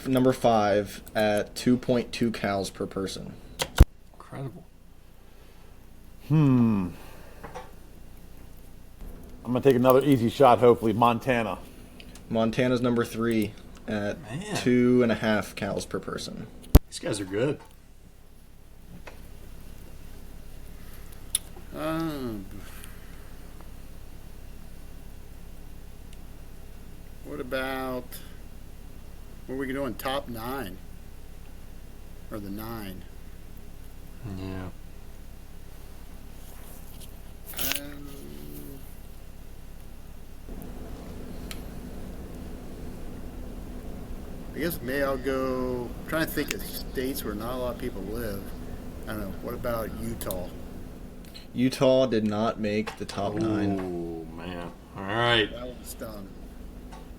Speaker 4: number 5 at 2.2 cows per person.
Speaker 1: Incredible.
Speaker 2: I'm going to take another easy shot, hopefully. Montana.
Speaker 4: Montana's number 3 at
Speaker 1: Man.
Speaker 4: 2.5 cows per person.
Speaker 1: These guys are good.
Speaker 3: What about, what are we doing, top 9? Or the 9?
Speaker 1: Yeah.
Speaker 3: I guess maybe I'll go, I'm trying to think of states where not a lot of people live. I don't know, what about Utah?
Speaker 4: Utah did not make the top 9.
Speaker 1: Oh, man. All right.
Speaker 3: That one's done.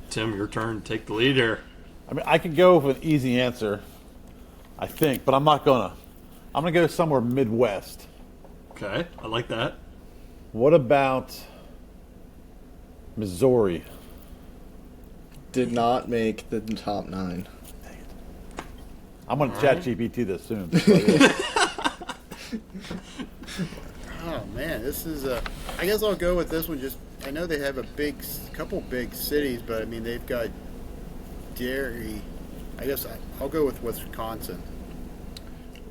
Speaker 1: Tim, your turn. Take the lead here.
Speaker 2: I mean, I could go with an easy answer, I think, but I'm not going to. I'm going to go somewhere Midwest.
Speaker 1: Okay. I like that.
Speaker 2: What about Missouri?
Speaker 4: Did not make the top 9.
Speaker 2: I'm going to chat GPT this soon.
Speaker 3: Oh man, this is I guess I'll go with this one. Just I know they have a couple big cities, but I mean they've got dairy. I guess I'll go with Wisconsin.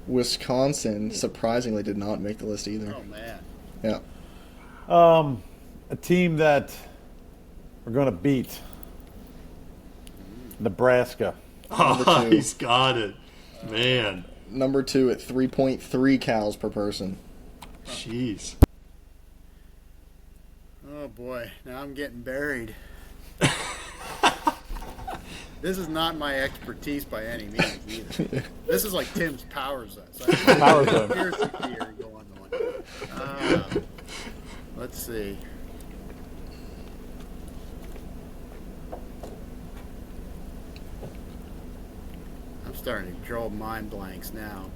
Speaker 4: Wisconsin surprisingly did not make the list either.
Speaker 3: Oh man.
Speaker 4: Yeah.
Speaker 2: A team that we're going to beat. Nebraska.
Speaker 1: Oh,
Speaker 4: Number 2.
Speaker 1: he's got it. Man.
Speaker 4: Number 2 at 3.3 cows per person.
Speaker 1: Jeez.
Speaker 3: Oh boy, now I'm getting buried. This is not my expertise by any means either. This is like Tim's power zone. So
Speaker 2: Power zone.
Speaker 3: conspiracy theory going on. Let's see. I'm starting to draw mind blanks now.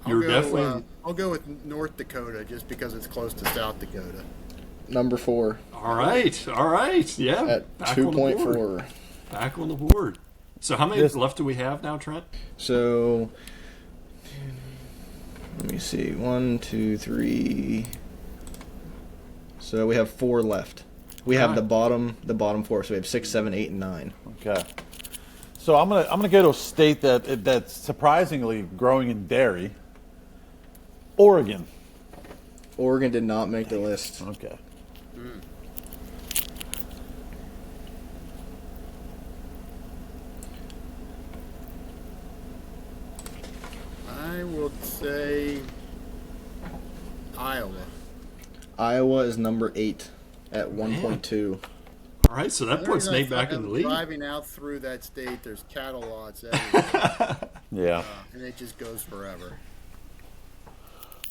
Speaker 3: I'll go with North Dakota just because it's close to South Dakota.
Speaker 4: Number 4
Speaker 1: All right. All right. Yeah.
Speaker 4: at
Speaker 1: Back on the board.
Speaker 4: 2.4.
Speaker 1: Back on the board. So how many left do we have now, Trent?
Speaker 4: So, let me see. 1, 2, 3, So we have 4 left. We have
Speaker 1: Alright.
Speaker 4: the bottom 4. So we have 6, 7, 8, and 9.
Speaker 2: Okay. So I'm gonna go to a state that's surprisingly growing in dairy. Oregon.
Speaker 4: Oregon did not make the list.
Speaker 2: Okay.
Speaker 3: I will say Iowa.
Speaker 4: Iowa is number 8 at 1.2.
Speaker 1: All right, so that puts Nate back in the lead.
Speaker 3: Driving out through that state, there's cattle lots everywhere,
Speaker 2: Yeah.
Speaker 3: and it just goes forever.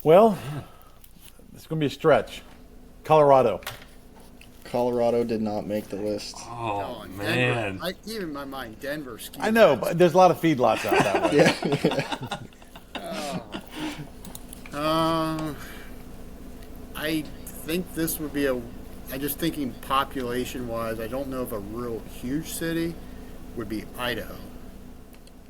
Speaker 2: Well, it's going to be a stretch. Colorado.
Speaker 4: Colorado did not make the list.
Speaker 1: Oh,
Speaker 3: and
Speaker 1: man.
Speaker 3: Denver, even in my mind, Denver. Ski
Speaker 2: I know,
Speaker 3: pass.
Speaker 2: but there's a lot of feedlots out that way.
Speaker 3: I think this would be I'm just thinking population-wise. I don't know if a real huge city would be Idaho.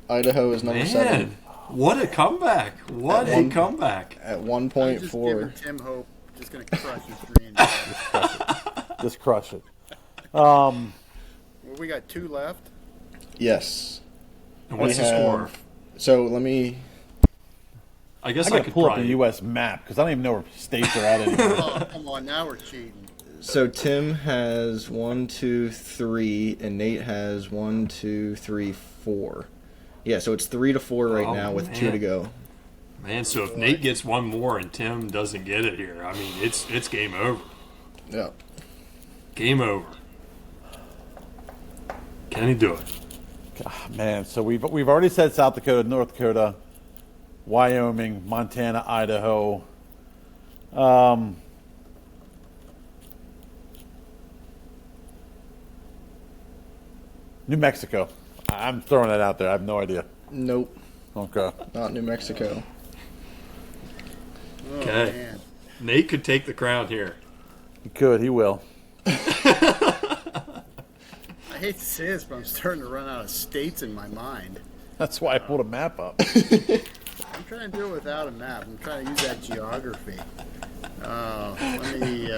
Speaker 4: Idaho is number 7
Speaker 1: what a comeback. What a comeback.
Speaker 4: at
Speaker 3: I'm just
Speaker 4: 1.4.
Speaker 3: giving Tim hope. Just going to crush his dreams.
Speaker 2: Just crush it.
Speaker 3: Well, we got 2 left.
Speaker 4: Yes.
Speaker 1: And what's
Speaker 4: We
Speaker 1: the
Speaker 4: have-
Speaker 1: score?
Speaker 4: So let me.
Speaker 1: I guess
Speaker 2: I
Speaker 1: I
Speaker 2: got to
Speaker 1: could
Speaker 2: pull up
Speaker 1: probably...
Speaker 2: the U.S. map because I don't even know where states are at anymore.
Speaker 3: Oh, come on. Now we're cheating.
Speaker 4: So Tim has 1, 2, 3, and Nate has 1, 2, 3, 4. Yeah, so it's 3-4 right
Speaker 1: Oh,
Speaker 4: now with 2
Speaker 1: man.
Speaker 4: to go.
Speaker 1: Man, so if Nate gets one more and Tim doesn't get it here, I mean, it's game over.
Speaker 4: Yeah.
Speaker 1: Game over. Can he do it?
Speaker 2: Man, so we've already said South Dakota, North Dakota, Wyoming, Montana, Idaho. New Mexico. I'm throwing that out there. I have no idea.
Speaker 4: Nope,
Speaker 2: Okay.
Speaker 4: not New Mexico.
Speaker 3: Oh,
Speaker 1: Okay.
Speaker 3: man.
Speaker 1: Nate could take the crown here.
Speaker 2: He could. He will.
Speaker 3: I hate to say this, but I'm starting to run out of states in my mind.
Speaker 2: That's why I pulled a map up.
Speaker 3: I'm trying to do it without a map. I'm trying to use that geography. Let me.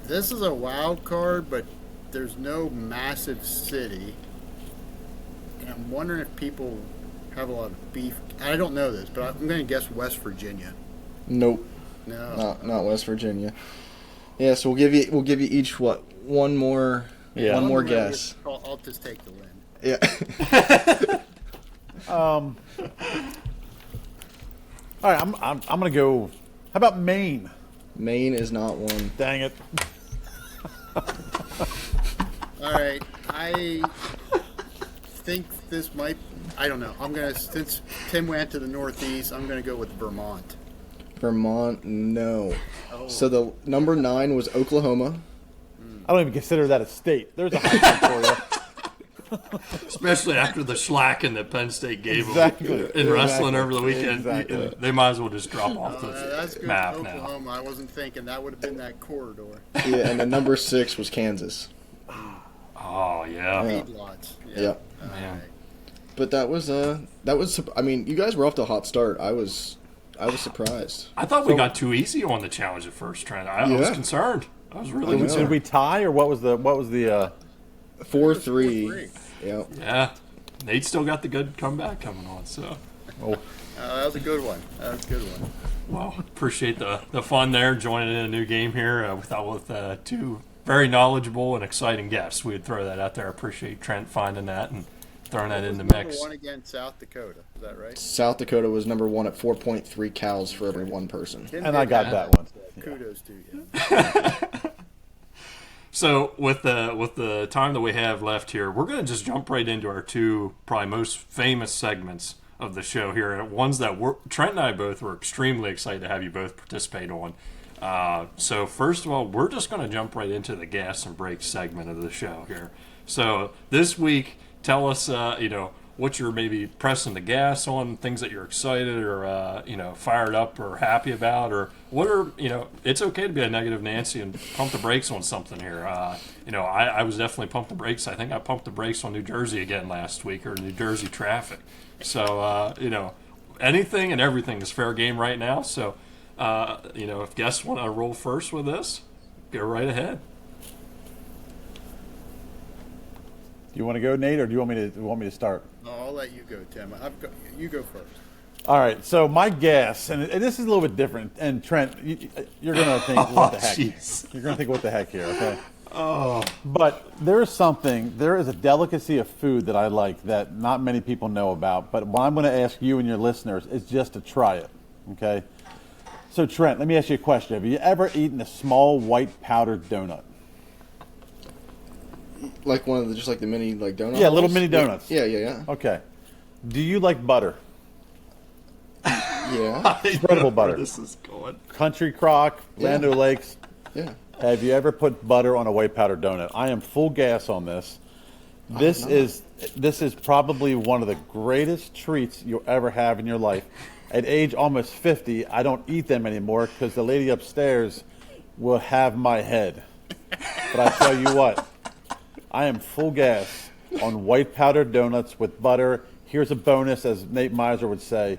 Speaker 3: This is a wild card, but there's no massive city. And I'm wondering if people have a lot of beef. I don't know this, but I'm going to guess West Virginia.
Speaker 4: Nope,
Speaker 3: No.
Speaker 4: not West Virginia. Yeah, so we'll give you each one more
Speaker 2: Yeah.
Speaker 4: one more
Speaker 3: I'm gonna
Speaker 4: guess.
Speaker 3: I'll just take the win.
Speaker 4: Yeah.
Speaker 2: All right. I'm gonna go. How about Maine?
Speaker 4: Maine is not one.
Speaker 2: Dang it.
Speaker 3: All right, I think this might. I don't know. Since Tim went to the Northeast, I'm gonna go with Vermont.
Speaker 4: Vermont, no.
Speaker 3: Oh.
Speaker 4: So the number 9 was Oklahoma.
Speaker 2: I don't even consider that a state. There's a high point for you.
Speaker 1: Especially after the slacking that Penn State gave
Speaker 2: Exactly.
Speaker 1: them in wrestling
Speaker 2: Exactly.
Speaker 1: over the weekend.
Speaker 2: Exactly.
Speaker 1: They might as well just drop off
Speaker 3: That's
Speaker 1: the
Speaker 3: good.
Speaker 1: map now.
Speaker 3: Oklahoma. I wasn't thinking that would have been that corridor.
Speaker 4: Yeah, and the number 6 was Kansas.
Speaker 1: Oh, yeah.
Speaker 4: Yeah.
Speaker 3: Feedlots.
Speaker 4: Yeah.
Speaker 1: Man.
Speaker 4: But that was I mean, you guys were off to a hot start. I was surprised.
Speaker 1: I thought we got too easy on the challenge at first, Trent. I was
Speaker 4: Yeah.
Speaker 1: concerned. I was really
Speaker 2: Did
Speaker 1: concerned.
Speaker 2: we tie or what was the
Speaker 4: 4-3.
Speaker 3: 4-3.
Speaker 4: Yeah.
Speaker 1: Yeah. Nate still got the good comeback coming on, so...
Speaker 3: That was a good one. That was a good one.
Speaker 1: Well, appreciate the fun there, joining in a new game here with two very knowledgeable and exciting guests. We'd throw that out there. I appreciate Trent finding that and throwing that in the
Speaker 3: Number
Speaker 1: mix.
Speaker 3: 1 against South Dakota. Is that right?
Speaker 4: South Dakota was number 1 at 4.3 cows for every one person.
Speaker 3: Tim
Speaker 2: And I
Speaker 3: did
Speaker 2: got that one.
Speaker 3: Kudos to you.
Speaker 1: So with the time that we have left here, we're going to just jump right into our two probably most famous segments of the show here, and ones that Trent and I both were extremely excited to have you both participate on. So first of all, we're just going to jump right into the gas and brake segment of the show here. So this week, tell us, what you're maybe pressing the gas on, things that you're excited or, fired up or happy about, or what are, it's okay to be a negative Nancy and pump the brakes on something here. I was definitely pumped the brakes. I think I pumped the brakes on New Jersey again last week, or New Jersey traffic. So, anything and everything is fair game right now. So If guests want to roll first with this, go right ahead.
Speaker 2: Do you want to go, Nate, or do you want me to start?
Speaker 3: No, I'll let you go, Tim. You go first.
Speaker 2: All right. So my guess, and this is a little bit different. And Trent, you're gonna think, what the heck?
Speaker 1: Geez.
Speaker 2: You're gonna think, what the heck here? Okay.
Speaker 1: Oh,
Speaker 2: But there is a delicacy of food that I like that not many people know about. But what I'm going to ask you and your listeners is just to try it. Okay. So Trent, let me ask you a question. Have you ever eaten a small white powdered donut?
Speaker 4: Like one of the, just like the mini like donuts?
Speaker 2: Yeah, little mini donuts.
Speaker 4: Yeah.
Speaker 2: Okay. Do you like butter?
Speaker 4: Yeah.
Speaker 2: Spreadable butter.
Speaker 1: This is going.
Speaker 2: Country Crock, Land O'Lakes.
Speaker 4: Yeah.
Speaker 2: Have you ever put butter on a white powdered donut? I am full gas on this. This is probably one of the greatest treats you'll ever have in your life. At age almost 50, I don't eat them anymore because the lady upstairs will have my head. But I tell you what, I am full gas on white powdered donuts with butter. Here's a bonus, as Nate Miser would say.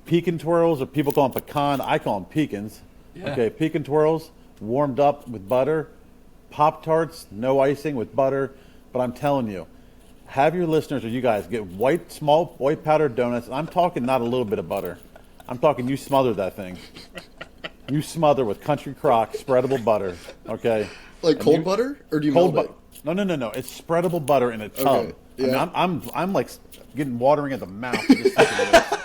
Speaker 2: Pecan twirls, or people call them pecan. I call them pecans.
Speaker 1: Yeah.
Speaker 2: Okay, pecan twirls, warmed up with butter. Pop-Tarts, no icing, with butter. But I'm telling you, have your listeners or you guys get small white powdered donuts. I'm talking not a little bit of butter. I'm talking you smother that thing. You smother with Country Crock spreadable butter. Okay.
Speaker 4: Like cold butter, or do you
Speaker 2: Cold
Speaker 4: melt
Speaker 2: butter?
Speaker 4: it?
Speaker 2: No. It's spreadable butter in a tub.
Speaker 4: Okay, yeah.
Speaker 2: I mean, I'm like getting watering at the mouth. Just thinking of this.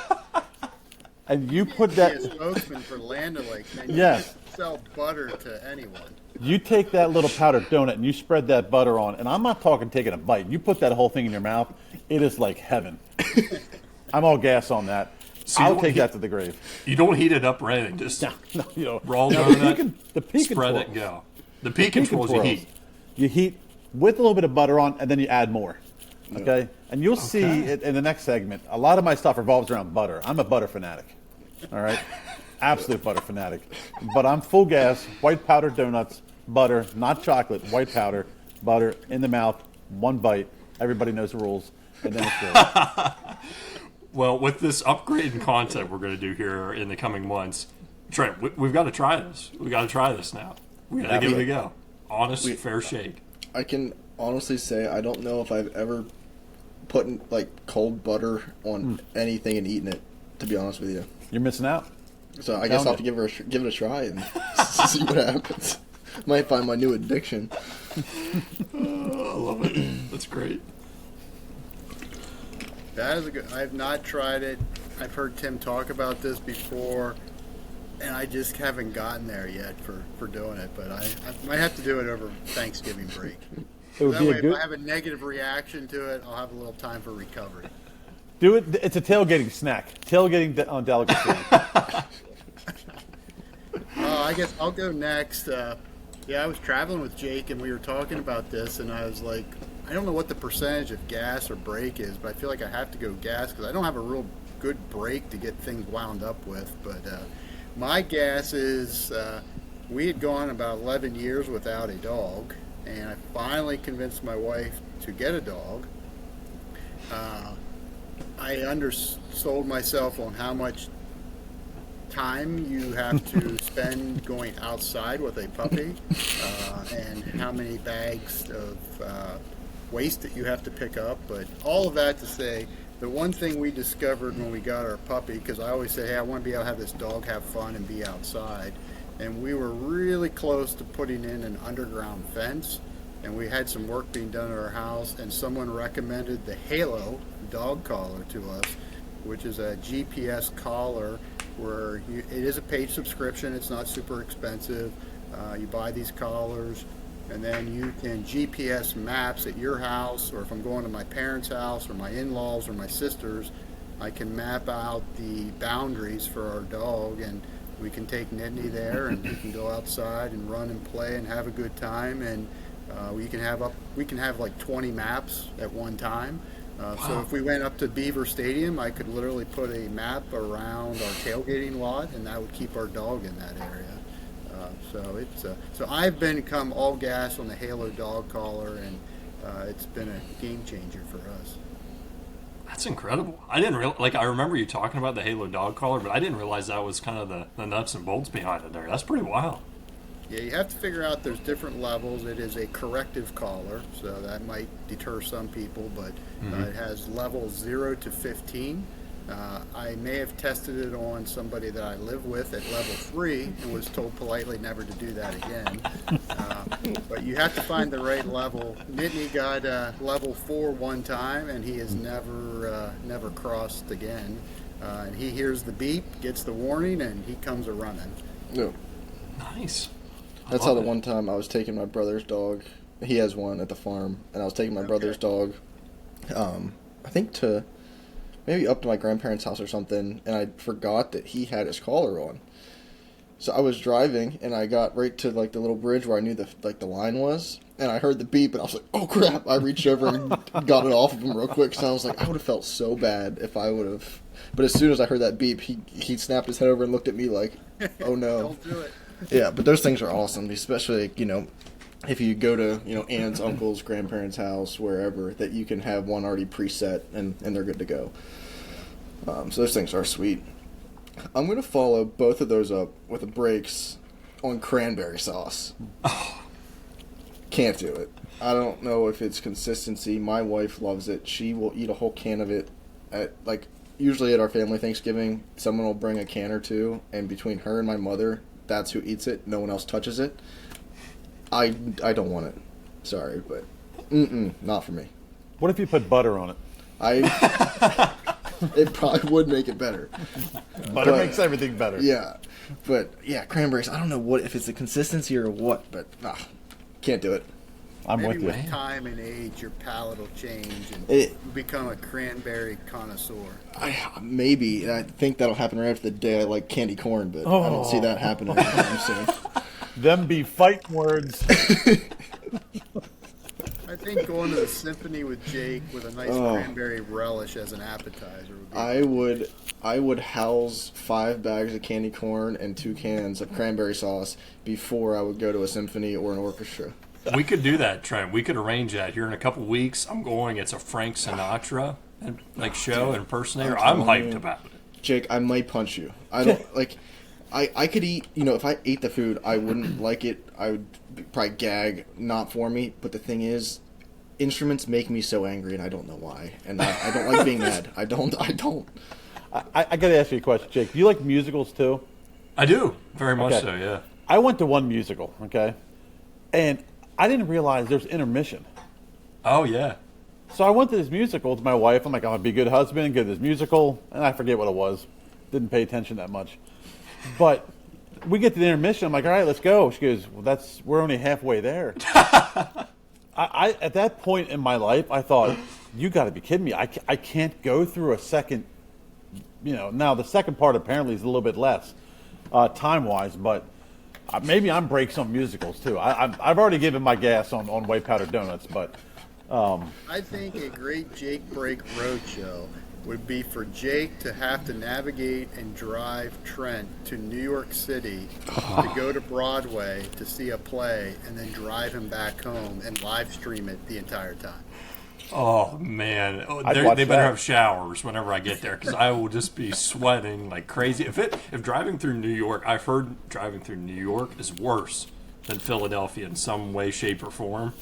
Speaker 2: And you put
Speaker 3: Be a
Speaker 2: that.
Speaker 3: spokesman for Land O'Lakes, man. You
Speaker 2: Yes.
Speaker 3: can't sell butter to anyone.
Speaker 2: You take that little powdered donut and you spread that butter on, and I'm not talking taking a bite. You put that whole thing in your mouth, it is like heaven. I'm all gas on that.
Speaker 1: So you
Speaker 2: I'll
Speaker 1: don't
Speaker 2: take
Speaker 1: heat-
Speaker 2: that to the grave.
Speaker 1: You don't heat it up or anything. Just
Speaker 2: No,
Speaker 1: roll
Speaker 2: no,
Speaker 1: donut,
Speaker 2: the pecan
Speaker 1: spread
Speaker 2: twirls.
Speaker 1: it and go. The pecan twirls you
Speaker 2: twirls.
Speaker 1: heat.
Speaker 2: You heat with a little bit of butter on, and then you add more. Okay? And you'll see it in the next segment. A lot of my stuff revolves around butter. I'm a butter fanatic. All right? Absolute butter fanatic. But I'm full gas, white powdered donuts, butter, not chocolate, white powder, butter in the mouth, one bite. Everybody knows the rules. And then it's good.
Speaker 1: Well, with this upgrade in content we're going to do here in the coming months, Trent, we've got to try this. We've got to try this now. We got to give it a go. Honest, fair shake.
Speaker 4: I can honestly say I don't know if I've ever put like cold butter on anything and eaten it. To be honest with you,
Speaker 2: You're missing out.
Speaker 4: so I guess I'll have to give it a try and see what happens. Might find my new addiction.
Speaker 1: I love it. That's great.
Speaker 3: That is a good. I've not tried it. I've heard Tim talk about this before, and I just haven't gotten there yet for doing it. But I might have to do it over Thanksgiving break.
Speaker 2: It would
Speaker 3: That
Speaker 2: be
Speaker 3: way,
Speaker 2: a good.
Speaker 3: if I have a negative reaction to it, I'll have a little time for recovery.
Speaker 2: Do it. It's a tailgating snack. Tailgating on delicacy.
Speaker 3: I guess I'll go next. I was traveling with Jake, and we were talking about this, and I was like, I don't know what the percentage of gas or brake is, but I feel like I have to go gas because I don't have a real good brake to get things wound up with. But my guess is we had gone about 11 years without a dog, and I finally convinced my wife to get a dog. I undersold myself on how much time you have to spend going outside with a puppy, and how many bags of waste that you have to pick up. But all of that to say, the one thing we discovered when we got our puppy, because I always say, hey, I want to be able to have this dog have fun and be outside, and we were really close to putting in an underground fence, and we had some work being done at our house, and someone recommended the Halo dog collar to us, which is a GPS collar where it is a paid subscription. It's not super expensive. You buy these collars, and then you can GPS maps at your house, or if I'm going to my parents' house or my in-laws or my sister's, I can map out the boundaries for our dog, and we can take Nittany there, and we can go outside and run and play and have a good time. And we can have like 20 maps at one time. So if we went up to Beaver Stadium, I could literally put a map around our tailgating lot, and that would keep our dog in that area. So I've become all gas on the Halo dog collar, and it's been a game changer for us.
Speaker 1: That's incredible. I didn't I remember you talking about the Halo dog collar, but I didn't realize that was kind of the nuts and bolts behind it there. That's pretty wild.
Speaker 3: Yeah, you have to figure out there's different levels. It is a corrective collar, so that might deter some people, but it has levels 0 to 15. I may have tested it on somebody that I live with at level 3 and was told politely never to do that again. But you have to find the right level. Nittany got level 4 one time, and he has never crossed again. And he hears the beep, gets the warning, and he comes a running.
Speaker 4: No.
Speaker 1: Nice.
Speaker 4: That's how the one time I was taking my brother's dog. He has one at the farm, and I was taking my brother's dog, I think to maybe up to my grandparents' house or something, and I forgot that he had his collar on. So I was driving, and I got right to like the little bridge where I knew the line was, and I heard the beep, and I was like, "Oh crap!" I reached over and got it off of him real quick. So I was like, I would have felt so bad if I would have. But as soon as I heard that beep, he snapped his head over and looked at me like, "Oh no!"
Speaker 3: Don't do it.
Speaker 4: Yeah, but those things are awesome, especially, if you go to, aunts, uncles, grandparents' house, wherever, that you can have one already preset and they're good to go. So those things are sweet. I'm going to follow both of those up with the brakes on cranberry sauce. Can't do it. I don't know if it's consistency. My wife loves it. She will eat a whole can of it usually at our family Thanksgiving, someone will bring a can or two, and between her and my mother, that's who eats it. No one else touches it. I don't want it. Sorry, but not for me.
Speaker 2: What if you put butter on it?
Speaker 4: It probably would make it better.
Speaker 2: Butter makes everything better.
Speaker 4: Yeah, but yeah, cranberries. I don't know if it's the consistency or what, but can't do it.
Speaker 2: I'm
Speaker 3: Maybe
Speaker 2: with you.
Speaker 3: with time and age, your palate will change and you become a cranberry connoisseur.
Speaker 4: Maybe. I think that'll happen right after the day I like candy corn, but I don't see that happening anytime soon.
Speaker 2: Them be fighting words.
Speaker 3: I think going to the symphony with Jake with a nice cranberry relish as an appetizer would be
Speaker 4: I would house 5 bags of candy corn and 2 cans of cranberry sauce before I would go to a symphony or an orchestra.
Speaker 1: We could do that, Trent. We could arrange that here in a couple weeks. I'm going. It's a Frank Sinatra show impersonator. I'm hyped about it.
Speaker 4: Jake, I might punch you. I don't like. I could eat. If I ate the food, I wouldn't like it. I would probably gag. Not for me. But the thing is, instruments make me so angry, and I don't know why. And I don't like being mad. I don't.
Speaker 2: I got to ask you a question, Jake. Do you like musicals too?
Speaker 1: I do very much so. Yeah.
Speaker 2: I went to one musical. Okay, and I didn't realize there's intermission.
Speaker 1: Oh, yeah.
Speaker 2: So I went to this musical with my wife. I'm like, I'm going to be a good husband, go to this musical. And I forget what it was. Didn't pay attention that much. But we get to the intermission. I'm like, all right, let's go. She goes, well, we're only halfway there. I at that point in my life, I thought, you got to be kidding me. I can't go through a second, now the second part apparently is a little bit less time-wise, but maybe I'm breaks on musicals too. I've already given my gas on white powder donuts, but
Speaker 3: I think a great Jake Break roadshow would be for Jake to have to navigate and drive Trent to New York City to go to Broadway to see a play, and then drive him back home and live stream it the entire time.
Speaker 1: Oh man, they better have showers whenever I get there, because I will just be sweating like crazy. If driving through New York, I've heard driving through New York is worse than Philadelphia in some way, shape, or form.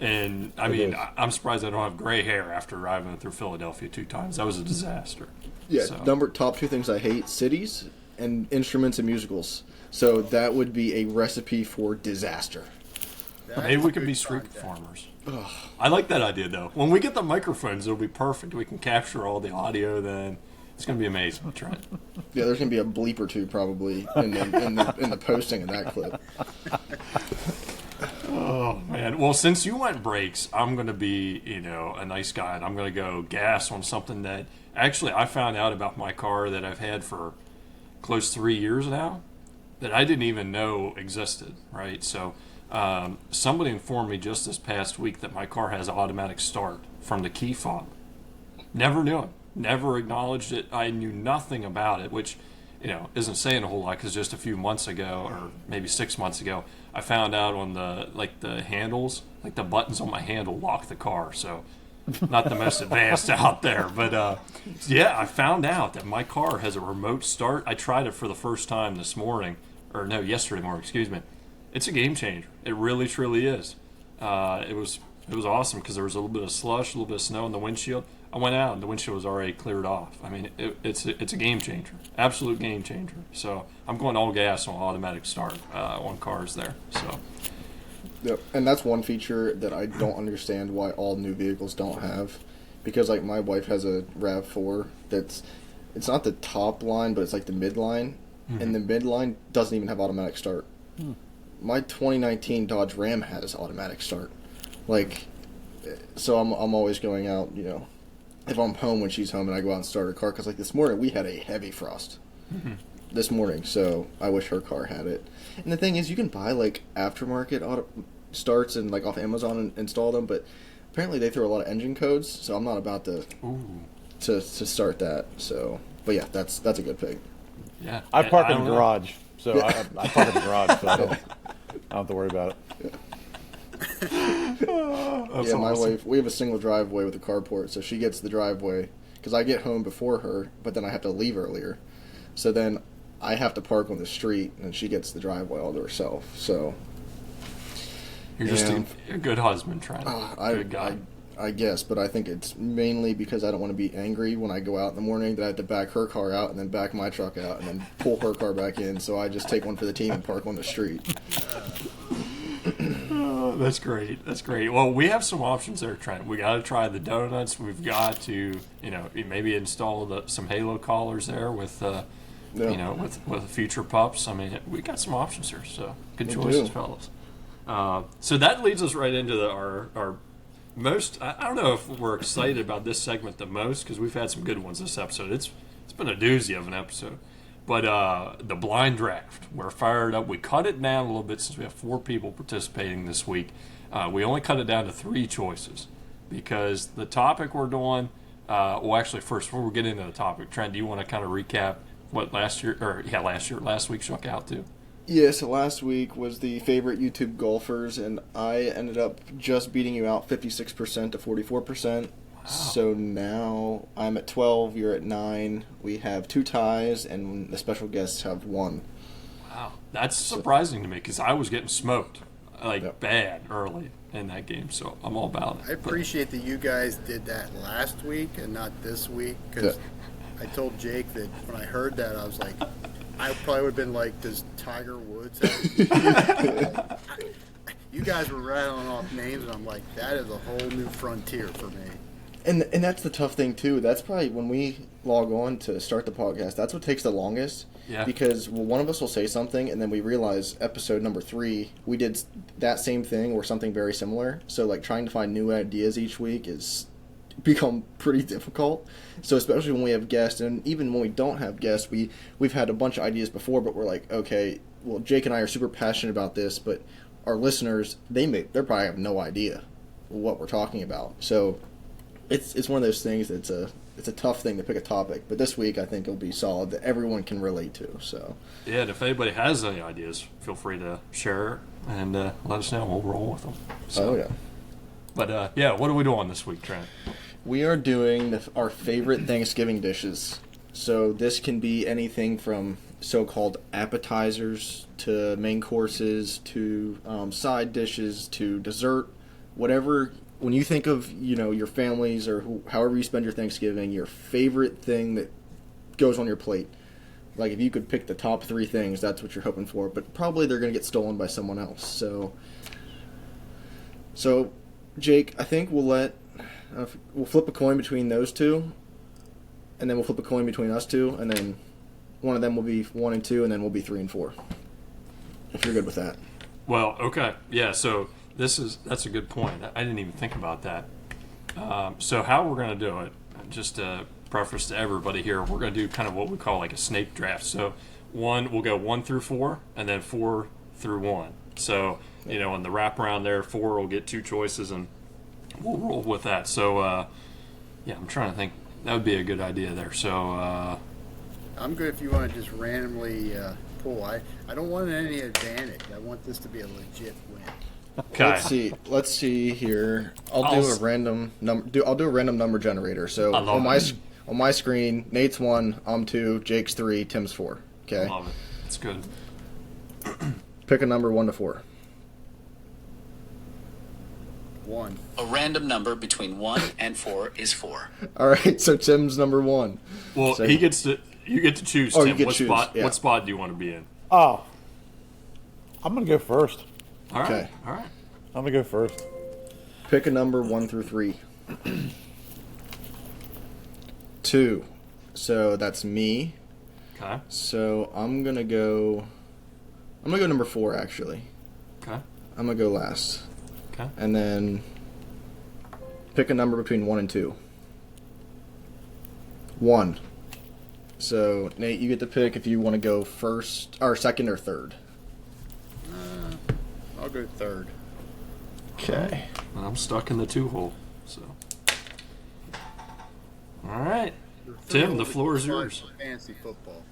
Speaker 1: And I mean, I'm surprised I don't have gray hair after driving through Philadelphia 2 times. That was a disaster.
Speaker 4: Yeah, top 2 things I hate: cities and instruments and musicals. So that would be a recipe for disaster.
Speaker 1: Maybe we could be street performers. I like that idea, though. When we get the microphones, it'll be perfect. We can capture all the audio. Then it's going to be amazing, Trent.
Speaker 4: Yeah, there's going to be a bleep or 2 probably in the posting of that clip.
Speaker 1: Oh man! Well, since you went breaks, I'm going to be a nice guy, and I'm going to go gas on something that actually I found out about my car that I've had for close to 3 years now that I didn't even know existed. Right, so. Somebody informed me just this past week that my car has automatic start from the key fob. Never knew it. Never acknowledged it. I knew nothing about it, which, isn't saying a whole lot, because just a few months ago, or maybe 6 months ago, I found out on the handles, the buttons on my handle lock the car. So not the most advanced out there. But yeah, I found out that my car has a remote start. I tried it for the first time this morning, or no, yesterday morning. Excuse me. It's a game changer. It really, truly is. It was awesome because there was a little bit of slush, a little bit of snow in the windshield. I went out and the windshield was already cleared off. I mean, it's a game changer, absolute game changer. So I'm going all gas on automatic start on cars there. So.
Speaker 4: Yep, and that's one feature that I don't understand why all new vehicles don't have, because like my wife has a RAV4 it's not the top line, but it's like the mid line, and the mid line doesn't even have automatic start. My 2019 Dodge Ram has automatic start, like, so I'm always going out, you know, if I'm home when she's home and I go out and start her car, because like this morning we had a heavy frost. This morning, so I wish her car had it. And the thing is, you can buy like aftermarket auto starts and like off Amazon and install them, but apparently they throw a lot of engine codes, so I'm not about to start that. So, but yeah, that's a good pick.
Speaker 1: Yeah,
Speaker 2: I park in the garage, so I park in the garage, so I don't have to worry about it.
Speaker 4: Yeah, my wife, we have a single driveway with a carport, so she gets the driveway because I get home before her, but then I have to leave earlier. So then I have to park on the street, and she gets the driveway all to herself. So
Speaker 1: you're just a good husband, Trent. Good guy.
Speaker 4: I guess, but I think it's mainly because I don't want to be angry when I go out in the morning that I have to back her car out and then back my truck out and then pull her car back in. So I just take one for the team and park on the street.
Speaker 1: Oh, that's great. That's great. Well, we have some options there, Trent. We got to try the donuts. We've got to, you know, maybe install some Halo collars there with. You know, with future pups. I mean, we got some options here, so good choices, fellas. So that leads us right into our most. I don't know if we're excited about this segment the most because we've had some good ones this episode. It's been a doozy of an episode, but the blind draft, we're fired up. We cut it down a little bit since we have 4 people participating this week. We only cut it down to 3 choices because the topic we're doing. Well, actually, first before we get into the topic, Trent, do you want to kind of recap? What last week shook out to?
Speaker 4: Yeah, so last week was the favorite YouTube golfers, and I ended up just beating you out 56% to 44%. Wow. So now I'm at 12, you're at 9. We have 2 ties, and the special guests have 1.
Speaker 1: Wow, that's surprising to me because I was getting smoked bad early in that game, so I'm all about it.
Speaker 3: I appreciate that you guys did that last week and not this week because. I told Jake that when I heard that, I was like, I probably would have been like, does Tiger Woods have You guys were rattling off names, and I'm like, that is a whole new frontier for me.
Speaker 4: And that's the tough thing, too. That's probably when we log on to start the podcast, that's what takes the longest. Yeah. Because one of us will say something, and then we realize episode number 3, we did that same thing or something very similar. So, like, trying to find new ideas each week is become pretty difficult. So especially when we have guests, and even when we don't have guests, we've had a bunch of ideas before, but we're like, okay, well, Jake and I are super passionate about this, but our listeners, they probably have no idea what we're talking about. So it's one of those things that's it's a tough thing to pick a topic, but this week I think it'll be solid that everyone can relate to. So
Speaker 1: yeah, and if anybody has any ideas, feel free to share and let us know. We'll roll with them. So,
Speaker 4: oh yeah.
Speaker 1: But yeah, what are we doing this week, Trent?
Speaker 4: We are doing our favorite Thanksgiving dishes. So this can be anything from so-called appetizers to main courses to side dishes to dessert, whatever. When you think of, you know, your families or however you spend your Thanksgiving, your favorite thing that goes on your plate. Like if you could pick the top 3 things, that's what you're hoping for. But probably they're going to get stolen by someone else. So Jake, I think we'll flip a coin between those 2, and then we'll flip a coin between us 2, and then one of them will be 1 and 2, and then we'll be 3 and 4. If you're good with that.
Speaker 1: Well, okay, yeah. So that's a good point. I didn't even think about that. So how we're going to do it? Just a preface to everybody here. We're going to do kind of what we call like a snake draft. So we'll go 1 through 4, and then 4 through 1. So you know, in the wraparound there, 4 will get 2 choices, and we'll roll with that. So, yeah, I'm trying to think. That would be a good idea there. So,
Speaker 3: I'm good if you want to just randomly pull. I don't want any advantage. I want this to be a legit win.
Speaker 1: Okay.
Speaker 4: Let's see here. I'll do a random number generator. So on my screen, Nate's 1, I'm 2, Jake's 3, Tim's 4. Okay.
Speaker 1: I love it. It's good.
Speaker 4: Pick a number 1 to 4.
Speaker 3: 1.
Speaker 5: A random number between 1 and 4 is 4.
Speaker 4: All right. So Tim's number 1.
Speaker 1: Well,
Speaker 4: so,
Speaker 1: you get to choose.
Speaker 4: Oh,
Speaker 1: Tim.
Speaker 4: you get
Speaker 1: What
Speaker 4: to choose.
Speaker 1: spot?
Speaker 4: Yeah.
Speaker 1: What spot do you want to be in?
Speaker 2: Oh, I'm gonna go first.
Speaker 1: All right.
Speaker 4: Okay.
Speaker 1: All right.
Speaker 2: I'm gonna go first.
Speaker 4: Pick a number 1 through 3. 2. So that's me.
Speaker 1: Okay.
Speaker 4: So I'm gonna go number 4 actually.
Speaker 1: Okay.
Speaker 4: I'm gonna go last.
Speaker 1: Okay.
Speaker 4: And then pick a number between 1 and 2. 1. So Nate, you get to pick if you want to go first or second or third.
Speaker 3: I'll go 3rd.
Speaker 4: Okay.
Speaker 1: And I'm stuck in the 2 hole. So. All right. Tim, the floor is yours.
Speaker 3: Fantasy football.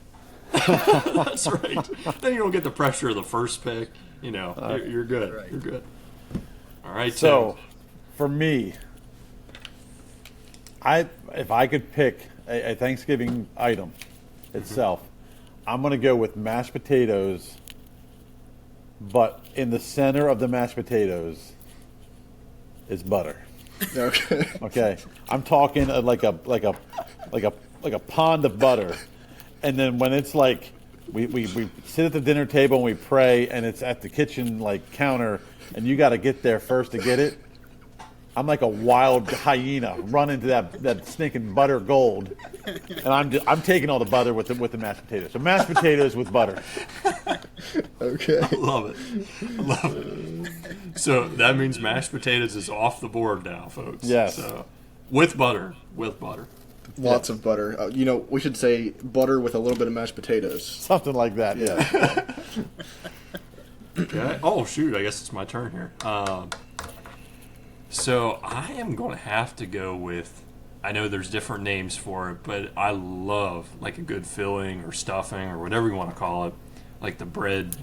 Speaker 1: That's right. Then you don't get the pressure of the first pick. You know, you're good.
Speaker 3: right.
Speaker 1: You're good. All right.
Speaker 2: So,
Speaker 1: Tim.
Speaker 2: for me, if I could pick a Thanksgiving item itself, I'm going to go with mashed potatoes, but in the center of the mashed potatoes is butter.
Speaker 4: Okay.
Speaker 2: Okay, I'm talking like a pond of butter, and then when it's like we sit at the dinner table and we pray, and it's at the kitchen like counter, and you got to get there first to get it. I'm like a wild hyena running to that stinking butter gold, and I'm taking all the butter with the mashed potatoes. So mashed potatoes with butter.
Speaker 4: Okay.
Speaker 1: I love it. So that means mashed potatoes is off the board now, folks.
Speaker 2: Yes.
Speaker 1: So with butter.
Speaker 4: Lots of butter. We should say butter with a little bit of mashed potatoes.
Speaker 2: Something like that. Yeah.
Speaker 1: Okay. Oh shoot! I guess it's my turn here. So I am going to have to go with. I know there's different names for it, but I love like a good filling or stuffing or whatever you want to call it, like the bread.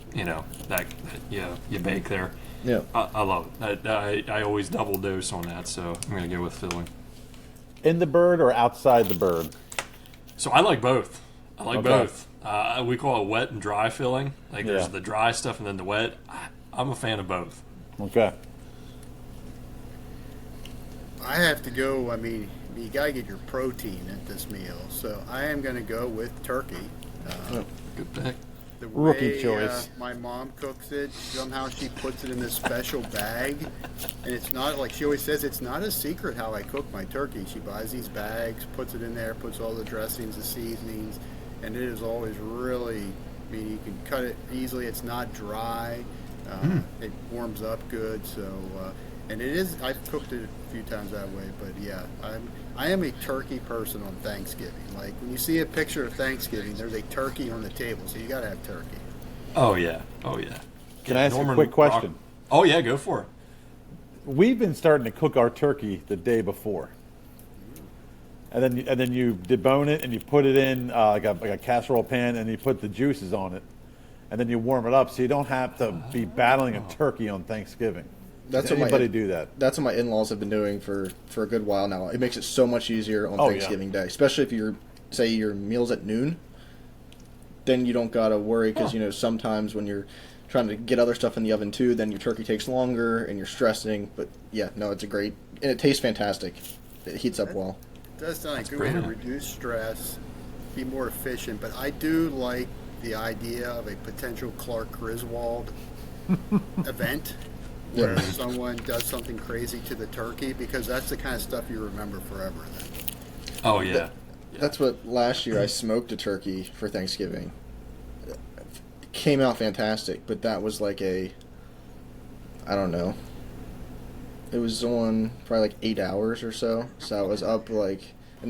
Speaker 1: That you bake there.
Speaker 4: Yeah.
Speaker 1: I love it. I always double dose on that, so I'm going to go with filling.
Speaker 2: In the bird or outside the bird?
Speaker 1: So I like both. I like
Speaker 2: Okay.
Speaker 1: both. We call it wet and dry filling. Like there's
Speaker 2: Yeah.
Speaker 1: the dry stuff and then the wet. I'm a fan of both.
Speaker 2: Okay.
Speaker 3: I have to go. I mean, you got to get your protein at this meal. So I am going to go with turkey.
Speaker 1: Good pick.
Speaker 3: The
Speaker 2: Rookie
Speaker 3: way,
Speaker 2: choice.
Speaker 3: My mom cooks it, somehow she puts it in this special bag. And it's not, like she always says, it's not a secret how I cook my turkey. She buys these bags, puts it in there, puts all the dressings, the seasonings, and it is always really, I mean, you can cut it easily. It's not dry. It warms up good. So, and it is, I've cooked it a few times that way. But yeah, I am a turkey person on Thanksgiving. Like when you see a picture of Thanksgiving, there's a turkey on the table, so you got to have turkey.
Speaker 1: Oh yeah.
Speaker 2: Can I ask
Speaker 1: Norman
Speaker 2: a quick question?
Speaker 1: Oh yeah, go for it.
Speaker 2: We've been starting to cook our turkey the day before, and then you debone it and you put it in like a casserole pan and you put the juices on it, and then you warm it up so you don't have to be battling a turkey on Thanksgiving.
Speaker 4: That's
Speaker 2: Does
Speaker 4: what
Speaker 2: anybody do that?
Speaker 4: That's what my in-laws have been doing for a good while now. It makes it so much easier on
Speaker 2: Oh,
Speaker 4: Thanksgiving Day, especially if say your meal's at noon. Then you don't gotta worry because sometimes when you're trying to get other stuff in the oven too, then your turkey takes longer and you're stressing. But yeah, no, it's a great and it tastes fantastic. It heats up well.
Speaker 3: It does sound like a good way to reduce stress, be more efficient. But I do like the idea of a potential Clark Griswold event where someone does something crazy to the turkey, because that's the kind of stuff you remember forever then.
Speaker 1: Oh yeah.
Speaker 4: That's what last year I smoked a turkey for Thanksgiving. It came out fantastic, but that was like I don't know. It was on probably like 8 hours or so. So I was up and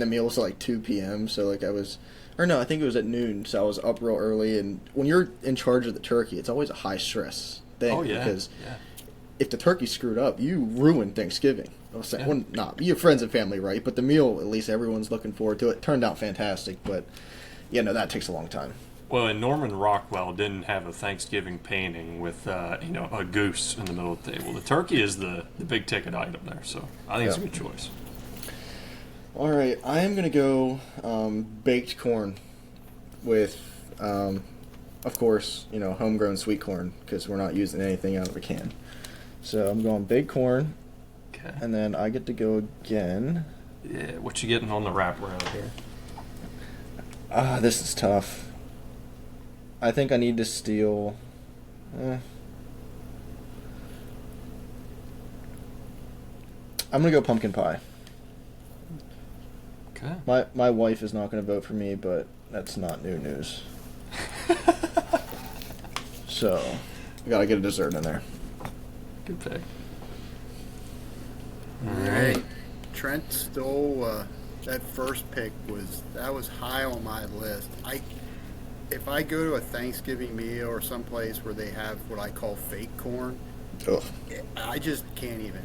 Speaker 4: the meal was at like 2 p.m. So I think it was at noon. So I was up real early. And when you're in charge of the turkey, it's always a high stress thing.
Speaker 1: Oh yeah.
Speaker 4: Because if the turkey's screwed up, you ruin Thanksgiving. I was saying, well, not your friends and family, right? But the meal, at least everyone's looking forward to it. Turned out fantastic, but that takes a long time.
Speaker 1: Well, and Norman Rockwell didn't have a Thanksgiving painting with a goose in the middle of the table. The turkey is the big ticket item there, so I think it's a good choice.
Speaker 4: All right, I am gonna go baked corn with, of course, homegrown sweet corn because we're not using anything out of a can. So I'm going baked corn, and then I get to go again.
Speaker 1: Yeah, what you getting on the wraparound here?
Speaker 4: This is tough. I think I need to steal. I'm gonna go pumpkin pie.
Speaker 1: Okay.
Speaker 4: My wife is not gonna vote for me, but that's not new news. So, I gotta get a dessert in there.
Speaker 1: Good pick.
Speaker 3: All right. Trent stole that first pick. That was high on my list. If I go to a Thanksgiving meal or someplace where they have what I call fake corn,
Speaker 4: Ugh.
Speaker 3: I just can't even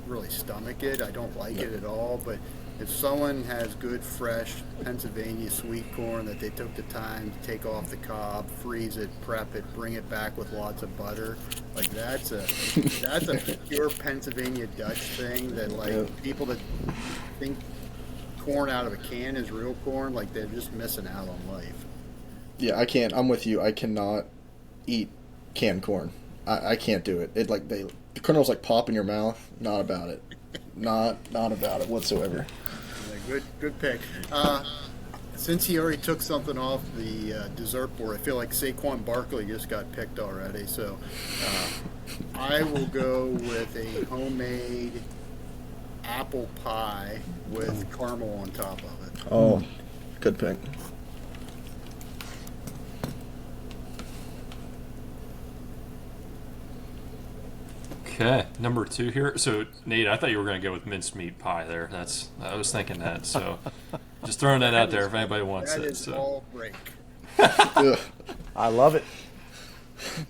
Speaker 3: really stomach it. I don't like it at all. But if someone has good, fresh Pennsylvania sweet corn that they took the time to take off the cob, freeze it, prep it, bring it back with lots of butter, like that's a pure Pennsylvania Dutch thing that people that think corn out of a can is real corn, like they're just missing out on life.
Speaker 4: Yeah, I can't. I'm with you. I cannot eat canned corn. I can't do it. The kernels pop in your mouth. Not about it. Not about it whatsoever.
Speaker 3: Yeah, good pick. Since he already took something off the dessert board, I feel like Saquon Barkley just got picked already. So I will go with a homemade apple pie with caramel on top of it.
Speaker 4: Oh, good pick.
Speaker 1: Okay, number 2 here. So, Nate, I thought you were going to go with mincemeat pie there. I was thinking that. So, just throwing that out there if anybody wants
Speaker 3: That
Speaker 1: it.
Speaker 3: is all break.
Speaker 2: I love it.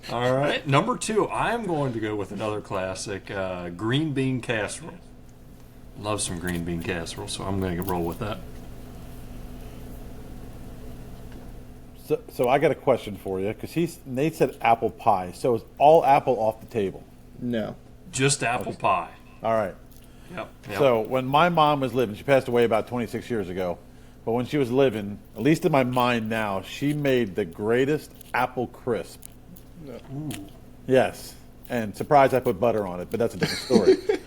Speaker 1: All right, number 2, I'm going to go with another classic, green bean casserole. Love some green bean casserole, so I'm going to roll with that.
Speaker 2: So I got a question for you because Nate said apple pie. So is all apple off the table?
Speaker 4: No.
Speaker 1: Just apple pie.
Speaker 2: All right.
Speaker 1: Yep.
Speaker 2: So when my mom was living, she passed away about 26 years ago. But when she was living, at least in my mind now, she made the greatest apple crisp.
Speaker 1: Ooh.
Speaker 2: Yes. And surprise, I put butter on it, but that's a different story.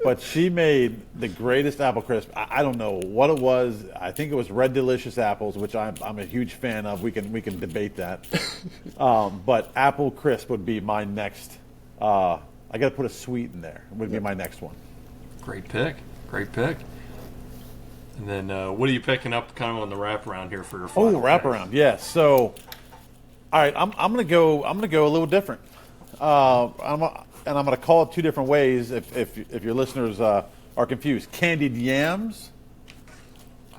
Speaker 2: But she made the greatest apple crisp. I don't know what it was. I think it was Red Delicious apples, which I'm a huge fan of. We can debate that. But apple crisp would be my next. I got to put a sweet in there. It would be my next one.
Speaker 1: Great pick. And then what are you picking up kind of on the wraparound here for your final pick?
Speaker 2: Wraparound. Yes. So, all right, I'm gonna go a little different. I'm gonna call it 2 different ways if your listeners are confused. Candied yams.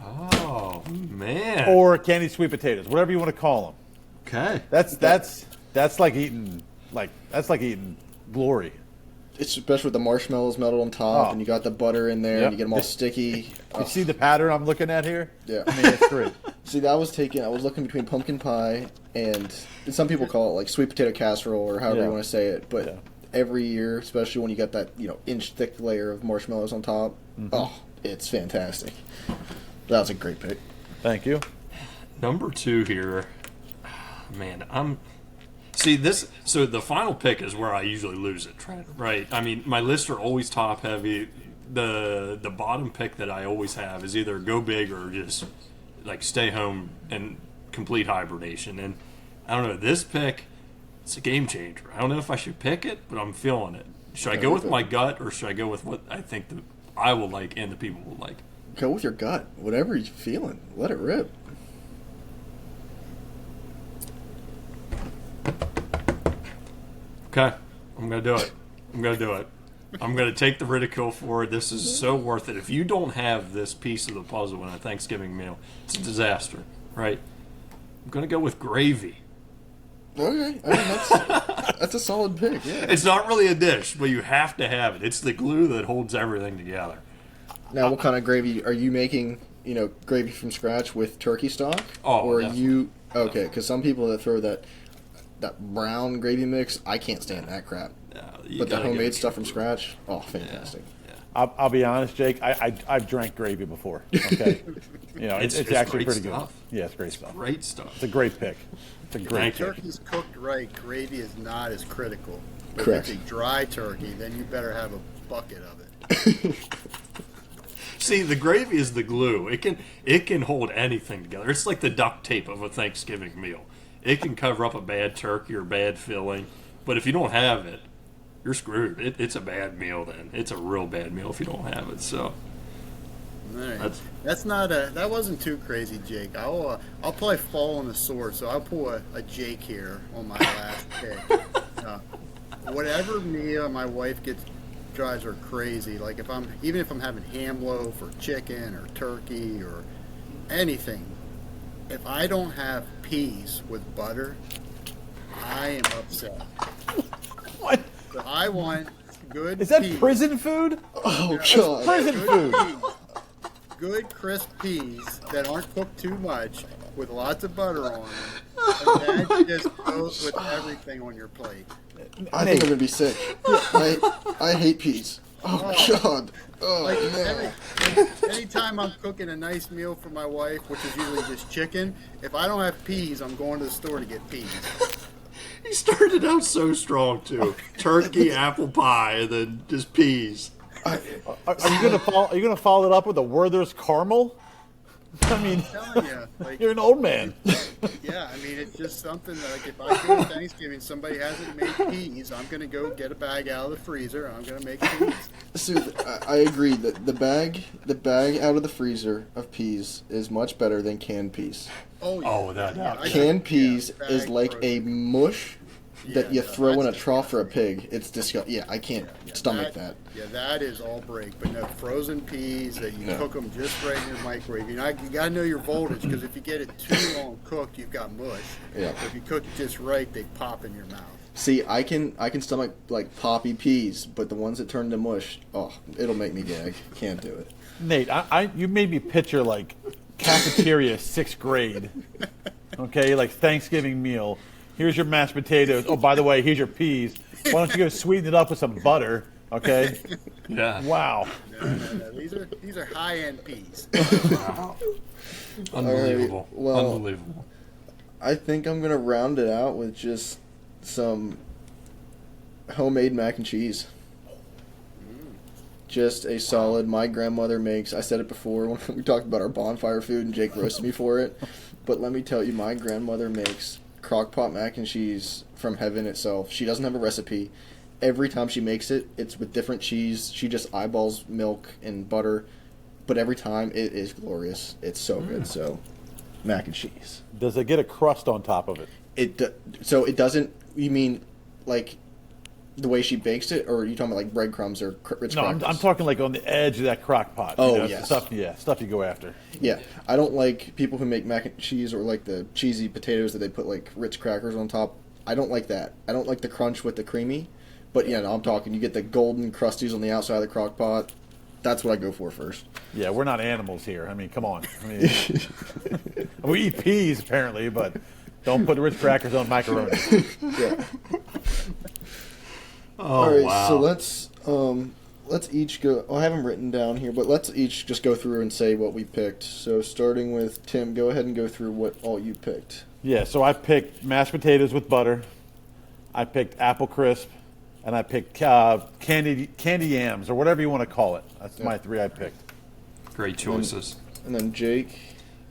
Speaker 1: Oh man.
Speaker 2: Or candied sweet potatoes, whatever you want to call them.
Speaker 1: Okay.
Speaker 2: That's like eating glory.
Speaker 4: It's especially with the marshmallows melted on top, and you got the butter in there, and you get them all sticky.
Speaker 2: You see the pattern I'm looking at here?
Speaker 4: Yeah.
Speaker 2: I mean, it's great.
Speaker 4: See, I was looking between pumpkin pie and some people call it sweet potato casserole or however you want to say it. But every year, especially when you got that inch thick layer of marshmallows on top, it's fantastic. That was a great pick.
Speaker 2: Thank you.
Speaker 1: Number 2 here, man. So the final pick is where I usually lose it, right? I mean, my lists are always top heavy. The bottom pick that I always have is either go big or just stay home and complete hibernation. And I don't know, this pick, it's a game changer. I don't know if I should pick it, but I'm feeling it. Should I go with my gut or should I go with what I think I will like and the people will like?
Speaker 4: Go with your gut. Whatever you're feeling, let it rip.
Speaker 1: Okay, I'm going to do it. I'm going to take the ridicule for it. This is so worth it. If you don't have this piece of the puzzle in a Thanksgiving meal, it's a disaster, right? I'm going to go with gravy.
Speaker 4: Okay, I mean, that's a solid pick. Yeah.
Speaker 1: It's not really a dish, but you have to have it. It's the glue that holds everything together.
Speaker 4: Now, what kind of gravy are you making? Gravy from scratch with turkey stock,
Speaker 1: or
Speaker 4: are you Okay, because some people that throw that brown gravy mix, I can't stand that crap. But the homemade stuff from scratch, oh, fantastic.
Speaker 1: Yeah.
Speaker 2: I'll be honest, Jake. I've drank gravy before. Okay, it's actually pretty
Speaker 1: stuff.
Speaker 2: good. Yeah, it's great stuff.
Speaker 1: Great stuff.
Speaker 2: It's a great pick. It's a great pick.
Speaker 3: Turkey's cooked right. Gravy is not as critical. But
Speaker 4: Correct.
Speaker 3: if it's a dry turkey, then you better have a bucket of it.
Speaker 1: See, the gravy is the glue. It can hold anything together. It's like the duct tape of a Thanksgiving meal. It can cover up a bad turkey or bad filling, but if you don't have it, you're screwed. It's a bad meal then. It's a real bad meal if you don't have it. So
Speaker 3: All right. That wasn't too crazy, Jake. I'll probably fall on the sword, so I'll pull a Jake here on my last pick. Whatever meal my wife drives her crazy. Like if I'm having ham loaf or chicken or turkey or anything, if I don't have peas with butter, I am upset.
Speaker 2: What?
Speaker 3: So I want good.
Speaker 2: Is that
Speaker 3: peas.
Speaker 2: prison food?
Speaker 4: Oh, God.
Speaker 2: Prison food.
Speaker 3: Peas. Good crisp peas that aren't cooked too much with lots of butter on them. And that just goes with everything on your plate.
Speaker 4: I think I'm going to be sick. I hate peas. Oh, God. Oh,
Speaker 3: Like
Speaker 4: man.
Speaker 3: anytime I'm cooking a nice meal for my wife, which is usually just chicken, if I don't have peas, I'm going to the store to get peas.
Speaker 1: he started out so strong too. Turkey, apple pie, and then just peas.
Speaker 2: Are you gonna follow it up with a Werther's caramel? I mean,
Speaker 3: I'm telling you, like,
Speaker 2: you're an old man.
Speaker 3: yeah, I mean, it's just something that, like, if I go to Thanksgiving, somebody hasn't made peas, I'm going to go get a bag out of the freezer, and I'm going to make peas.
Speaker 4: So I agree that the bag out of the freezer of peas is much better than canned peas.
Speaker 3: Oh, yeah.
Speaker 1: Oh, without doubt.
Speaker 4: Canned peas
Speaker 3: bag
Speaker 4: is like a
Speaker 3: frozen.
Speaker 4: mush that you
Speaker 3: no,
Speaker 4: throw in a
Speaker 3: that's
Speaker 4: trough for a pig. It's disgusting. Yeah, I can't stomach that.
Speaker 3: Yeah, that is all break. But no, frozen peas that you cook them just right in your microwave. You got to know your voltage, because if you get it too long cooked, you've got mush.
Speaker 4: Yeah.
Speaker 3: If you cook it just right, they pop in your mouth.
Speaker 4: See, I can stomach like poppy peas, but the ones that turn into mush, oh, it'll make me gag. Can't do it.
Speaker 2: Nate, you made me picture like cafeteria 6th grade. Okay, like Thanksgiving meal. Here's your mashed potatoes. Oh, by the way, here's your peas. Why don't you go sweeten it up with some butter? Okay.
Speaker 1: Yeah.
Speaker 2: Wow.
Speaker 3: No. These are high-end peas.
Speaker 1: Unbelievable.
Speaker 4: All right, well,
Speaker 1: Unbelievable.
Speaker 4: I think I'm gonna round it out with just some homemade mac and cheese. Just a solid. My grandmother makes. I said it before when we talked about our bonfire food, and Jake roasted me for it. But let me tell you, my grandmother makes crock-pot mac and cheese from heaven itself. She doesn't have a recipe. Every time she makes it, it's with different cheese. She just eyeballs milk and butter, but every time it is glorious. It's so good. So, mac and cheese.
Speaker 2: Does it get a crust on top of it?
Speaker 4: So it doesn't. You mean like the way she bakes it, or are you talking about like breadcrumbs or Ritz
Speaker 2: No,
Speaker 4: crackers?
Speaker 2: I'm talking like on the edge of that crock pot.
Speaker 4: Oh,
Speaker 2: it's
Speaker 4: yes.
Speaker 2: stuff you go after.
Speaker 4: Yeah, I don't like people who make mac and cheese or like the cheesy potatoes that they put like Ritz crackers on top. I don't like that. I don't like the crunch with the creamy. But yeah, no, I'm talking. You get the golden crusties on the outside of the crock pot. That's what I go for first.
Speaker 2: Yeah, we're not animals here. I mean, come on. I mean, we eat peas apparently, but don't put Ritz crackers on macaroni.
Speaker 4: Yeah.
Speaker 1: Oh,
Speaker 4: All right,
Speaker 1: wow.
Speaker 4: so let's each go. I have them written down here, but let's each just go through and say what we picked. So starting with Tim, go ahead and go through what all you picked.
Speaker 2: Yeah, so I picked mashed potatoes with butter. I picked apple crisp, and I picked candy yams or whatever you want to call it. That's my 3 I picked.
Speaker 1: Great choices.
Speaker 4: And then Jake.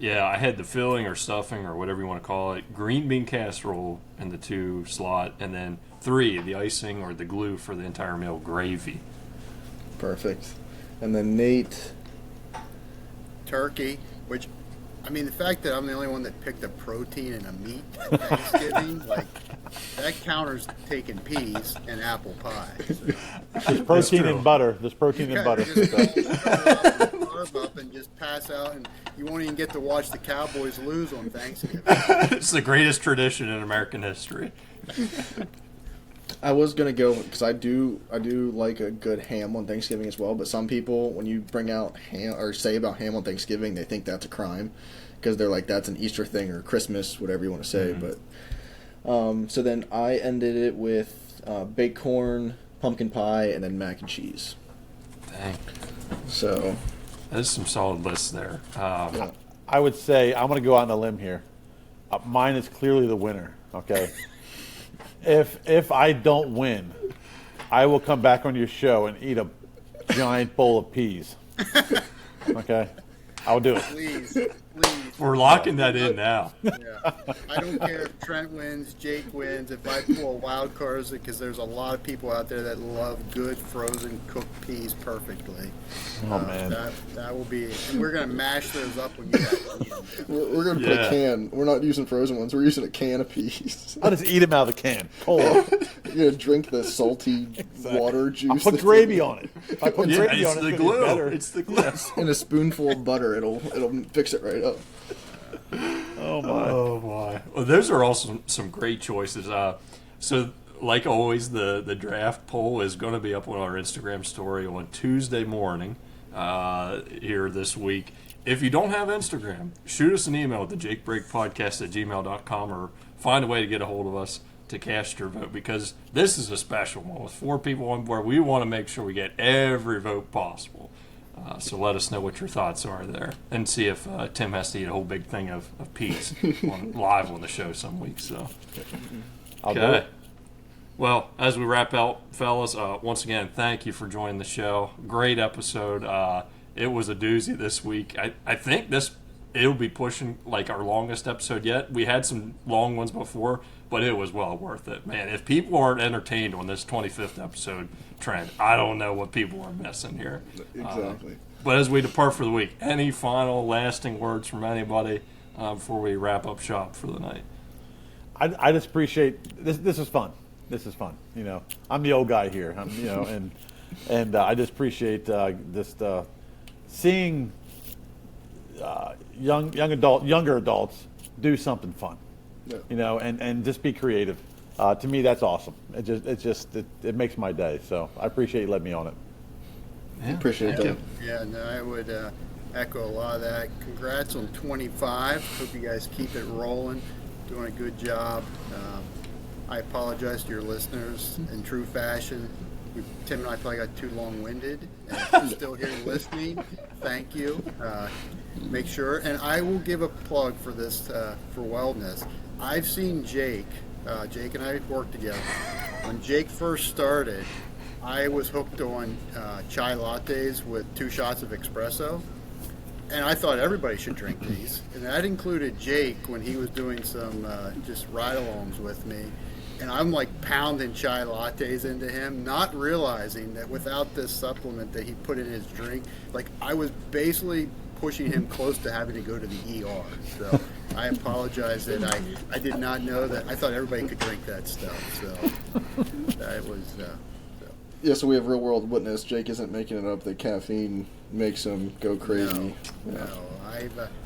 Speaker 1: Yeah, I had the filling or stuffing or whatever you want to call it, green bean casserole in the 2 slot, and then 3, the icing or the glue for the entire meal, gravy.
Speaker 4: Perfect. And then Nate.
Speaker 3: Turkey, which, I mean, the fact that I'm the only one that picked a protein and a meat at Thanksgiving, like, that counters taking peas and apple pie. So,
Speaker 2: There's protein in butter. There's protein in butter.
Speaker 3: just carb up and just pass out, and you won't even get to watch the Cowboys lose on Thanksgiving.
Speaker 1: It's the greatest tradition in American history.
Speaker 4: I was gonna go because I do like a good ham on Thanksgiving as well. But some people, when you bring out ham or say about ham on Thanksgiving, they think that's a crime, because they're like, that's an Easter thing or Christmas, whatever you want to say. But so then I ended it with baked corn, pumpkin pie, and then mac and cheese.
Speaker 1: Dang.
Speaker 4: So
Speaker 1: there's some solid lists there.
Speaker 4: yeah.
Speaker 2: I would say I'm going to go out on a limb here. Mine is clearly the winner. Okay. If I don't win, I will come back on your show and eat a giant bowl of peas. Okay, I'll do it.
Speaker 3: Please.
Speaker 1: We're locking that in now.
Speaker 3: Yeah. I don't care if Trent wins, Jake wins, if I pull a wild card, because there's a lot of people out there that love good frozen cooked peas perfectly.
Speaker 2: Oh man,
Speaker 3: that will be it. And we're gonna mash those up when you guys eat them.
Speaker 4: We're gonna put a can. We're not using frozen ones. We're using a can of peas.
Speaker 2: I'll just eat them out of the can. Cold.
Speaker 4: You're gonna drink the salty water juice.
Speaker 2: I'll put gravy on it. If I put gravy
Speaker 1: it's
Speaker 2: on it,
Speaker 1: the
Speaker 2: it's gonna be
Speaker 1: glue.
Speaker 2: better.
Speaker 1: It's the glue.
Speaker 4: And a spoonful of butter. It'll fix it right up.
Speaker 2: Oh my.
Speaker 1: Oh boy. Well, those are also some great choices. So like always, the draft poll is going to be up on our Instagram story on Tuesday morning here this week. If you don't have Instagram, shoot us an email at thejakebreakpodcast@gmail.com or find a way to get a hold of us to cast your vote, because this is a special one with 4 people on board. We want to make sure we get every vote possible. So let us know what your thoughts are there, and see if Tim has to eat a whole big thing of peas live on the show some weeks. So,
Speaker 2: I'll do it.
Speaker 1: Well, as we wrap out, fellas, once again, thank you for joining the show. Great episode. It was a doozy this week. I think it'll be pushing like our longest episode yet. We had some long ones before, but it was well worth it. Man, if people aren't entertained on this 25th episode, Trent, I don't know what people are missing here.
Speaker 4: Exactly.
Speaker 1: But as we depart for the week, any final lasting words from anybody before we wrap up shop for the night?
Speaker 2: I just appreciate this. This is fun. This is fun. You know, I'm the old guy here. And I just appreciate just seeing younger adults do something fun.
Speaker 4: Yeah.
Speaker 2: You know, and just be creative. To me, that's awesome. It makes my day. So I appreciate you letting me on it.
Speaker 1: Yeah,
Speaker 4: Appreciate
Speaker 1: thank
Speaker 4: that.
Speaker 1: you.
Speaker 3: Yeah, no, I would echo a lot of that. Congrats on 25. Hope you guys keep it rolling. Doing a good job. I apologize to your listeners in true fashion. Tim and I probably got too long-winded. And if you're still here listening, thank you. Make sure, and I will give a plug for this, for wellness. I've seen Jake. Jake and I worked together. When Jake first started, I was hooked on chai lattes with 2 shots of espresso. And I thought everybody should drink these. And that included Jake when he was doing some just ride-alongs with me. And I'm like pounding chai lattes into him, not realizing that without this supplement that he put in his drink, like I was basically pushing him close to having to go to the ER. So I apologize that I did not know that. I thought everybody could drink that stuff. So that was...
Speaker 4: Yeah, so we have real world witness. Jake isn't making it up that caffeine makes him go crazy.
Speaker 3: No.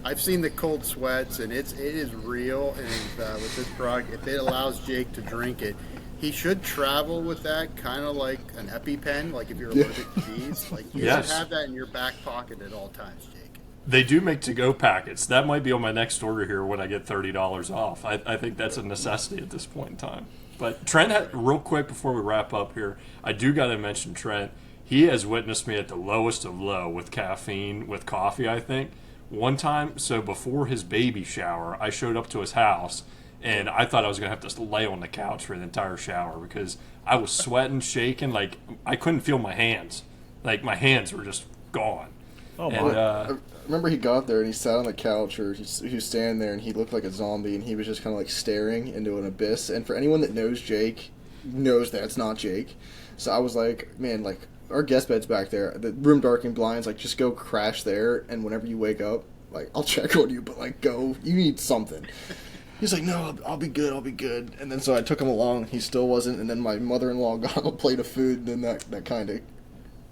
Speaker 3: I've seen the cold sweats, and it is real. And with this product, if it allows Jake to drink it, he should travel with that, kind of like an EpiPen. Like if you're allergic to bees, like you should have that in your back pocket at all times, Jake.
Speaker 1: They do make to-go packets. That might be on my next order here when I get $30 off. I think that's a necessity at this point in time. But Trent, real quick before we wrap up here, I do got to mention Trent. He has witnessed me at the lowest of low with caffeine, with coffee, I think. One time, so before his baby shower, I showed up to his house, and I thought I was going to have to lay on the couch for the entire shower because I was sweating, shaking, like I couldn't feel my hands. Like my hands were just gone.
Speaker 2: Oh, my.
Speaker 1: And,
Speaker 4: I remember he got there and he sat on the couch, or he was standing there and he looked like a zombie, and he was just kind of like staring into an abyss. And for anyone that knows Jake, knows that it's not Jake. So I was like, man, like our guest bed's back there, the room darkened blinds, like just go crash there, and whenever you wake up, like I'll check on you, but like go, you need something. He's like, no, I'll be good, I'll be good. And then so I took him along, he still wasn't, and then my mother-in-law got him a plate of food, and then that kind of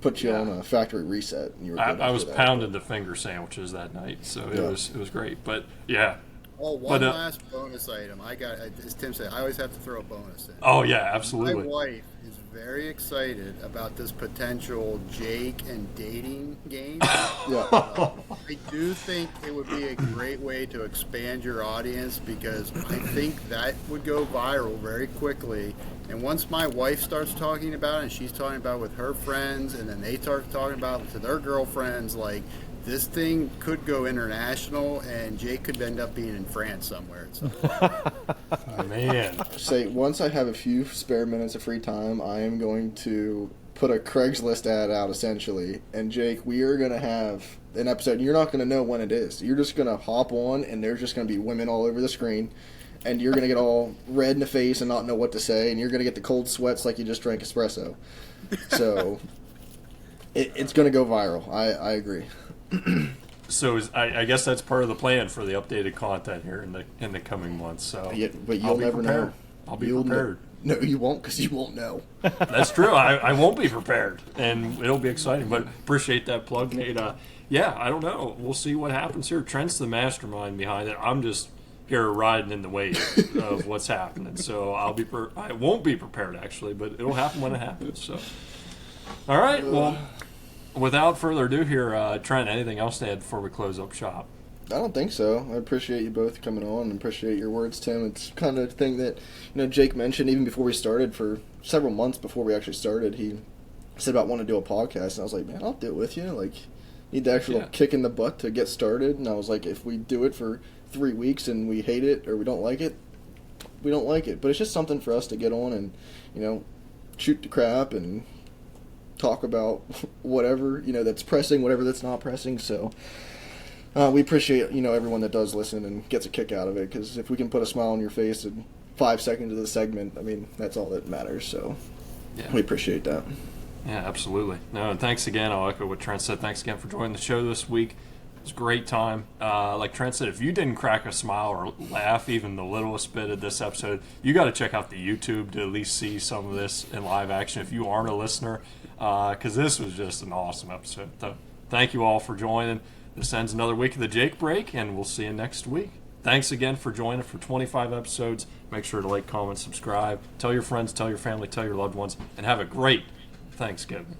Speaker 4: put you on a factory reset. And you were good
Speaker 1: I was
Speaker 4: that.
Speaker 1: pounding the finger sandwiches that night, so it was great. But yeah.
Speaker 3: Oh, one last bonus item. As Tim said, I always have to throw a bonus in.
Speaker 1: Oh yeah, absolutely.
Speaker 3: My wife is very excited about this potential Jake and dating game.
Speaker 4: Yeah.
Speaker 3: I do think it would be a great way to expand your audience because I think that would go viral very quickly. And once my wife starts talking about it, and she's talking about it with her friends, and then they start talking about it to their girlfriends, like, this thing could go international, and Jake could end up being in France somewhere. So.
Speaker 1: Man.
Speaker 4: Say, once I have a few spare minutes of free time, I am going to put a Craigslist ad out, essentially. And, Jake, we are going to have an episode. And you're not going to know when it is. You're just going to hop on, and there's just going to be women all over the screen. And you're going to get all red in the face and not know what to say. And you're going to get the cold sweats like you just drank espresso. So, it's going to go viral. I agree.
Speaker 1: So I guess that's part of the plan for the updated content here in the coming months. So,
Speaker 4: Yeah, but you'll never know.
Speaker 1: I'll be prepared.
Speaker 4: No, you won't, because you won't know.
Speaker 1: That's true. I won't be prepared, and it'll be exciting. But appreciate that plug, Nate. Yeah, I don't know. We'll see what happens here. Trent's the mastermind behind it. I'm just here riding in the wave of what's happening. So I won't be prepared actually, but it'll happen when it happens. So, all right. Well, without further ado here, Trent, anything else to add before we close up shop?
Speaker 4: I don't think so. I appreciate you both coming on and appreciate your words, Tim. It's kind of the thing that, Jake mentioned even before we started, for several months before we actually started. He said about wanting to do a podcast, and I was like, man, I'll do it with you. Like, need the actual kick in the butt to get started. And I was like, if we do it for 3 weeks and we hate it or we don't like it, we don't like it. But it's just something for us to get on and, shoot the crap and talk about whatever, that's pressing, whatever that's not pressing. So we appreciate, everyone that does listen and gets a kick out of it, because if we can put a smile on your face in 5 seconds of the segment, I mean, that's all that matters. So we appreciate that.
Speaker 1: Yeah, absolutely. No, and thanks again. I'll echo what Trent said. Thanks again for joining the show this week. It was a great time. Like Trent said, if you didn't crack a smile or laugh even the littlest bit of this episode, you got to check out the YouTube to at least see some of this in live action if you aren't a listener, because this was just an awesome episode. So thank you all for joining. This ends another week of the Jake Break, and we'll see you next week. Thanks again for joining for 25 episodes. Make sure to like, comment, subscribe. Tell your friends, tell your family, tell your loved ones, and have a great Thanksgiving.